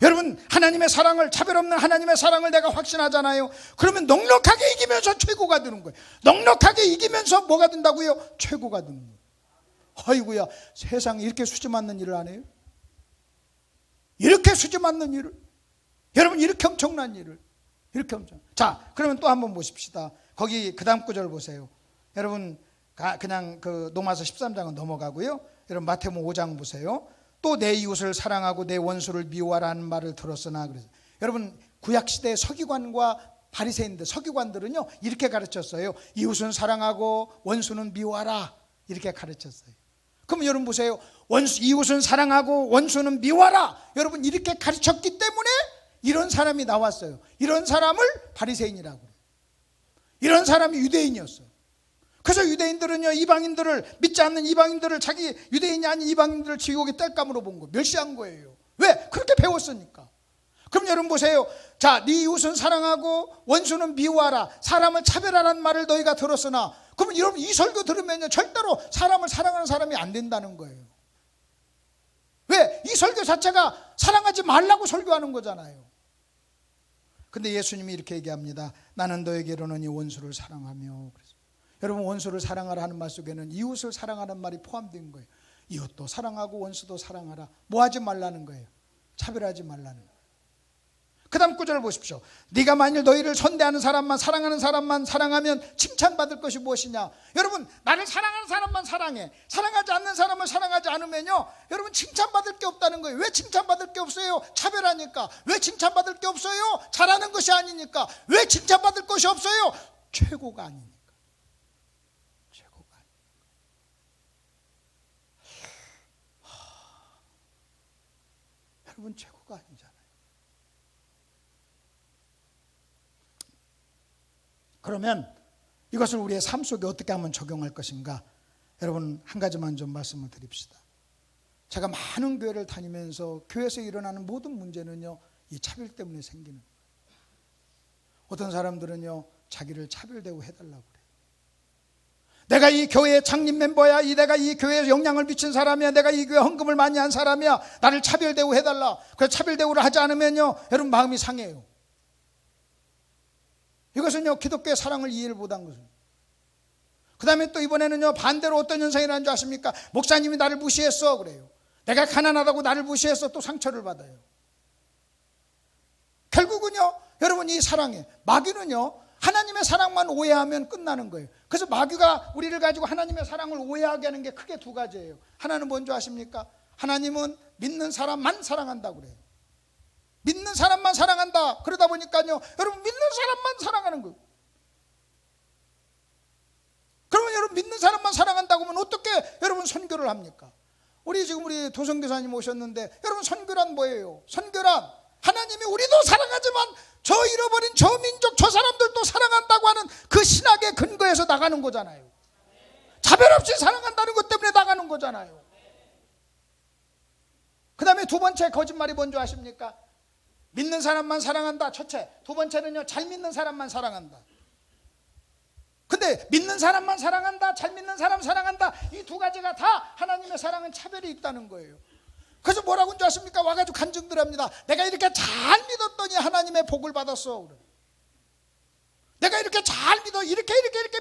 S2: 여러분 하나님의 사랑을, 차별 없는 하나님의 사랑을 내가 확신하잖아요. 그러면 넉넉하게 이기면서 최고가 되는 거예요. 넉넉하게 이기면서 뭐가 된다고요? 최고가 되는 거예요. 아이고야, 세상에 이렇게 수지 맞는 일을 안 해요? 이렇게 수지 맞는 일을, 여러분 이렇게 엄청난 일을, 이렇게 엄청. 자, 그러면 또 한번 보십시다. 거기 그 다음 구절 보세요. 여러분 그냥 그 로마서 13장은 넘어가고요. 여러분 마태복음 5장 보세요. 또 내 이웃을 사랑하고 내 원수를 미워하라는 말을 들었으나 그래서 여러분 구약 시대 서기관과 바리새인들, 서기관들은요 이렇게 가르쳤어요. 이웃은 사랑하고 원수는 미워하라, 이렇게 가르쳤어요. 그럼 여러분 보세요. 이웃은 사랑하고 원수는 미워하라, 여러분 이렇게 가르쳤기 때문에 이런 사람이 나왔어요. 이런 사람을 바리새인이라고 그래요. 이런 사람이 유대인이었어요. 그래서 유대인들은요, 이방인들을, 믿지 않는 이방인들을, 자기 유대인이 아닌 이방인들을 지옥의 땔감으로 본 거, 멸시한 거예요. 왜? 그렇게 배웠으니까. 그럼 여러분 보세요. 자, 네 이웃은 사랑하고 원수는 미워하라, 사람을 차별하라는 말을 너희가 들었으나, 그러면 여러분 이 설교 들으면요, 절대로 사람을 사랑하는 사람이 안 된다는 거예요. 왜? 이 설교 자체가 사랑하지 말라고 설교하는 거잖아요. 근데 예수님이 이렇게 얘기합니다. 나는 너에게 이르노니 원수를 사랑하며. 그래서 여러분, 원수를 사랑하라 하는 말 속에는 이웃을 사랑하는 말이 포함된 거예요. 이웃도 사랑하고 원수도 사랑하라. 뭐 하지 말라는 거예요? 차별하지 말라는 거예요. 그 다음 구절을 보십시오. 네가 만일 너희를 선대하는 사람만, 사랑하는 사람만 사랑하면 칭찬받을 것이 무엇이냐. 여러분, 나를 사랑하는 사람만 사랑해, 사랑하지 않는 사람을 사랑하지 않으면요, 여러분 칭찬받을 게 없다는 거예요. 왜 칭찬받을 게 없어요? 차별하니까. 왜 칭찬받을 게 없어요? 잘하는 것이 아니니까. 왜 칭찬받을 것이 없어요? 최고가 아니니까. 최고가 아니니까. 여러분, 최고가 아니잖아요. 그러면 이것을 우리의 삶 속에 어떻게 하면 적용할 것인가? 여러분, 한 가지만 좀 말씀을 드립시다. 제가 많은 교회를 다니면서 교회에서 일어나는 모든 문제는요, 이 차별 때문에 생기는 거예요. 어떤 사람들은요, 자기를 차별대우 해달라고 그래요. 내가 이 교회의 창립 멤버야, 내가 이 교회에 영향을 미친 사람이야, 내가 이 교회 헌금을 많이 한 사람이야, 나를 차별대우 해달라. 그래서 차별대우를 하지 않으면요, 여러분 마음이 상해요. 이것은요, 기독교의 사랑을 이해를 못한 것입니다. 그 다음에 또 이번에는요, 반대로 어떤 현상이 일어난 줄 아십니까? 목사님이 나를 무시했어 그래요. 내가 가난하다고 나를 무시했어. 또 상처를 받아요. 결국은요, 여러분, 이 사랑에 마귀는요, 하나님의 사랑만 오해하면 끝나는 거예요. 그래서 마귀가 우리를 가지고 하나님의 사랑을 오해하게 하는 게 크게 두 가지예요. 하나는 뭔지 아십니까? 하나님은 믿는 사람만 사랑한다고 그래요. 믿는 사람만 사랑한다. 그러다 보니까요, 여러분 믿는 사람만 사랑하는 거예요. 그러면 여러분 믿는 사람만 사랑한다고 하면 어떻게 여러분 선교를 합니까? 우리 도성교사님 오셨는데, 여러분 선교란 뭐예요? 선교란 하나님이 우리도 사랑하지만 저 잃어버린 저 민족, 저 사람들도 사랑한다고 하는 그 신학의 근거에서 나가는 거잖아요. 차별 없이 사랑한다는 것 때문에 나가는 거잖아요. 그 다음에 두 번째 거짓말이 뭔지 아십니까? 믿는 사람만 사랑한다, 첫째. 두 번째는요, 잘 믿는 사람만 사랑한다. 근데 믿는 사람만 사랑한다, 잘 믿는 사람 사랑한다, 이 두 가지가 다 하나님의 사랑은 차별이 있다는 거예요. 그래서 뭐라고 하는지 아십니까? 와가지고 간증들 합니다. 내가 이렇게 잘 믿었더니 하나님의 복을 받았어. 내가 이렇게 잘 믿어, 이렇게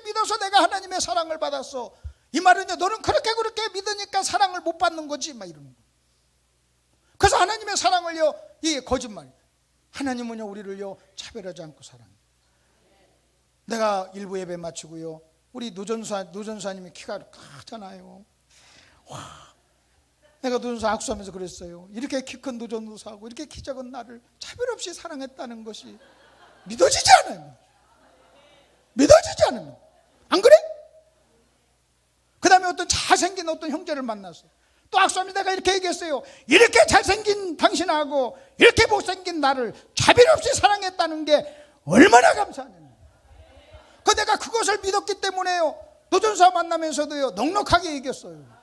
S2: 믿어서 내가 하나님의 사랑을 받았어. 이 말은요, 너는 그렇게 믿으니까 사랑을 못 받는 거지, 막 이러는 거예요. 그래서 하나님의 사랑을요, 이게 거짓말. 하나님은요, 우리를요, 차별하지 않고 사랑해요. 내가 일부 예배 마치고요, 우리 노전수사님이 키가 크잖아요. 와, 내가 노전수 악수하면서 그랬어요. 이렇게 키 큰 노전수사하고 이렇게 키 작은 나를 차별 없이 사랑했다는 것이 믿어지지 않아요. 믿어지지 않아요. 안 그래? 그 다음에 어떤 잘생긴 어떤 형제를 만났어요. 또 악수하면서 내가 이렇게 얘기했어요. 이렇게 잘생긴 당신하고 이렇게 못생긴 나를 차별 없이 사랑했다는 게 얼마나 감사하냐. 그 내가 그것을 믿었기 때문에요, 노전사 만나면서도요, 넉넉하게 이겼어요.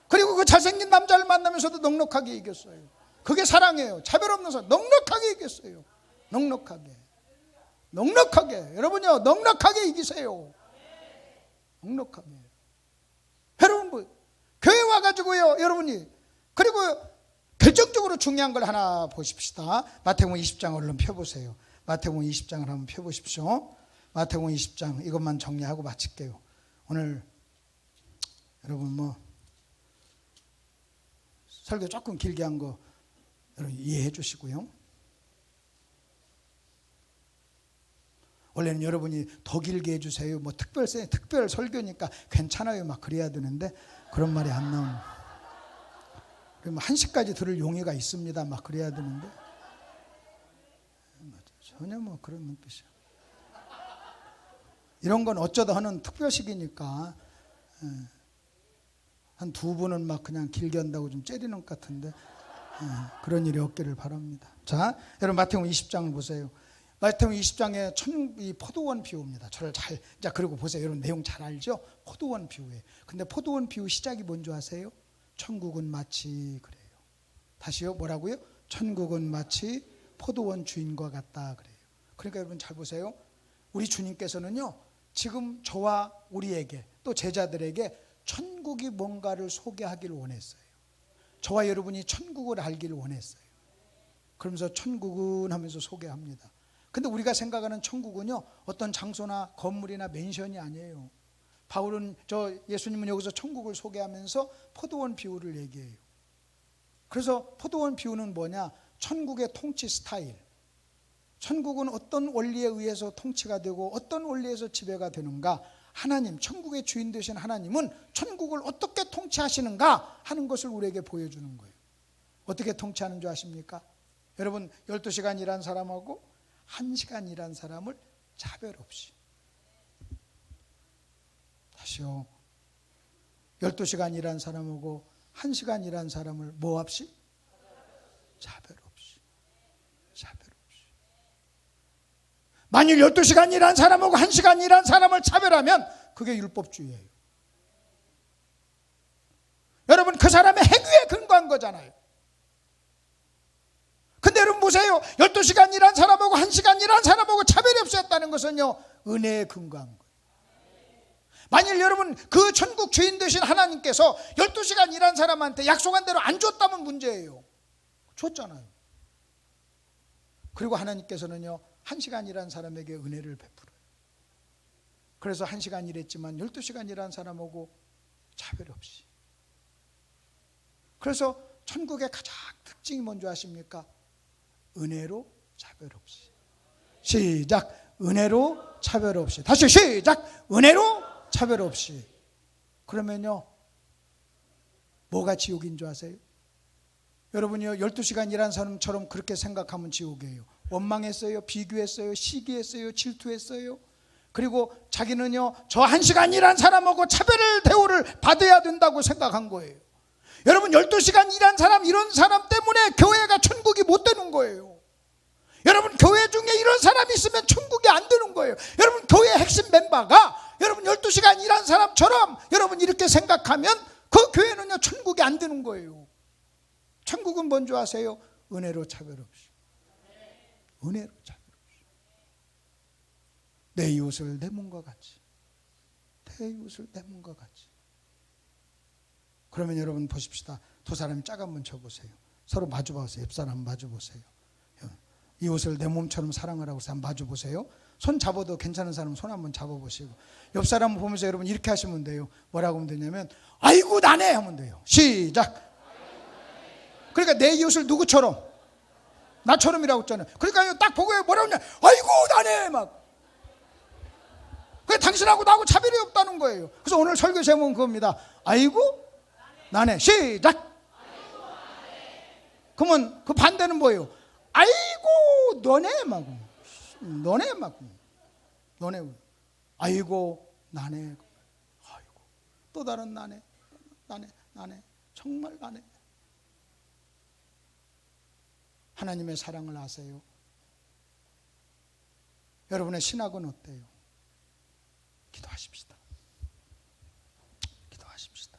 S2: 그리고 그 잘생긴 남자를 만나면서도 넉넉하게 이겼어요. 그게 사랑이에요. 차별 없는 사랑. 넉넉하게 이겼어요. 넉넉하게. 여러분요, 넉넉하게 이기세요. 넉넉하게. 여러분, 뭐 교회 와가지고요, 여러분이, 그리고 결정적으로 중요한 걸 하나 보십시다. 마태복음 20장 얼른 펴보세요. 마태복음 20장을 한번 펴보십시오. 마태복음 20장 이것만 정리하고 마칠게요. 오늘 여러분 뭐 설교 조금 길게 한 거 여러분 이해해 주시고요. 원래는 여러분이 더 길게 해주세요, 뭐 특별 설교니까 괜찮아요, 막 그래야 되는데 그런 말이 안 나오는. 그럼 1시까지 들을 용의가 있습니다, 막 그래야 되는데 전혀 뭐 그런 눈빛이야. 이런 건 어쩌다 하는 특별식이니까 한 두 분은 막 그냥 길게 한다고 좀 째리는 것 같은데 그런 일이 없기를 바랍니다. 자, 여러분 마태복음 20장을 보세요. 마태복음 20장에 이 포도원 비유입니다. 저를 잘, 자, 그리고 보세요. 여러분 내용 잘 알죠? 포도원 비유예요. 근데 포도원 비유 시작이 뭔지 아세요? 천국은 마치 그래요. 다시요, 뭐라고요? 천국은 마치 포도원 주인과 같다 그래요. 그러니까 여러분 잘 보세요. 우리 주님께서는요, 지금 저와 우리에게 또 제자들에게 천국이 뭔가를 소개하기를 원했어요. 저와 여러분이 천국을 알기를 원했어요. 그러면서 천국은 하면서 소개합니다. 근데 우리가 생각하는 천국은요, 어떤 장소나 건물이나 맨션이 아니에요. 바울은, 예수님은 여기서 천국을 소개하면서 포도원 비유를 얘기해요. 그래서 포도원 비유는 뭐냐? 천국의 통치 스타일. 천국은 어떤 원리에 의해서 통치가 되고 어떤 원리에서 지배가 되는가? 하나님, 천국의 주인 되신 하나님은 천국을 어떻게 통치하시는가 하는 것을 우리에게 보여주는 거예요. 어떻게 통치하는 줄 아십니까? 여러분 12시간 일한 사람하고 1시간 일한 사람을 차별 없이, 다시요, 12시간 일한 사람하고 1시간 일한 사람을 뭐 없이? 차별 없이. 차별 없이. 만일 12시간 일한 사람하고 1시간 일한 사람을 차별하면 그게 율법주의예요. 여러분 그 사람의 행위에 근거한 거잖아요. 근데 여러분 보세요. 12시간 일한 사람하고 1시간 일한 사람하고 차별이 없었다는 것은요, 은혜에 근거한 거예요. 만일 여러분 그 천국 주인 되신 하나님께서 12시간 일한 사람한테 약속한 대로 안 줬다면 문제예요. 줬잖아요. 그리고 하나님께서는요, 1시간 일한 사람에게 은혜를 베풀어요. 그래서 1시간 일했지만 12시간 일한 사람하고 차별 없이. 그래서 천국의 가장 특징이 뭔지 아십니까? 은혜로 차별 없이. 시작. 은혜로 차별 없이. 다시 시작. 은혜로 차별 없이. 그러면요, 뭐가 지옥인 줄 아세요? 여러분이요, 12시간 일한 사람처럼 그렇게 생각하면 지옥이에요. 원망했어요, 비교했어요, 시기했어요, 질투했어요. 그리고 자기는요, 저 1시간 일한 사람하고 차별 대우를 받아야 된다고 생각한 거예요. 여러분 12시간 일한 사람, 이런 사람 때문에 교회가 천국이 못 되는 거예요. 여러분 교회 중에 이런 사람이 있으면 천국이 안 되는 거예요. 여러분 교회 핵심 멤버가 여러분 12시간 일한 사람처럼 여러분 이렇게 생각하면 그 교회는요, 천국이 안 되는 거예요. 천국은 뭔지 아세요? 은혜로 차별 없이. 은혜로 차별 없이. 내 이웃을 내 몸과 같이. 내 이웃을 내 몸과 같이. 그러면 여러분 보십시다. 두 사람이 짝 한번 쳐보세요. 서로 마주보세요. 옆 사람 마주보세요. 이웃을 내 몸처럼 사랑하라고 해서 한번 마주보세요. 손 잡아도 괜찮은 사람은 손 한번 잡아보시고, 옆 사람 보면서 여러분 이렇게 하시면 돼요. 뭐라고 하면 되냐면 아이고 나네 하면 돼요. 시작. 그러니까 내 이웃을 누구처럼? 나처럼이라고 했잖아요. 그러니까 딱 보고 뭐라고 하냐, 아이고 나네 막. 그게 당신하고 나하고 차별이 없다는 거예요. 그래서 오늘 설교 제목은 그겁니다. 아이고 나네. 시작. 그러면 그 반대는 뭐예요? 아이고 너네 막. 너네 막. 너네. 아이고 나네. 아이고 또 다른 나네. 나네. 정말 나네. 하나님의 사랑을 아세요? 여러분의 신학은 어때요? 기도하십시다. 기도하십시다.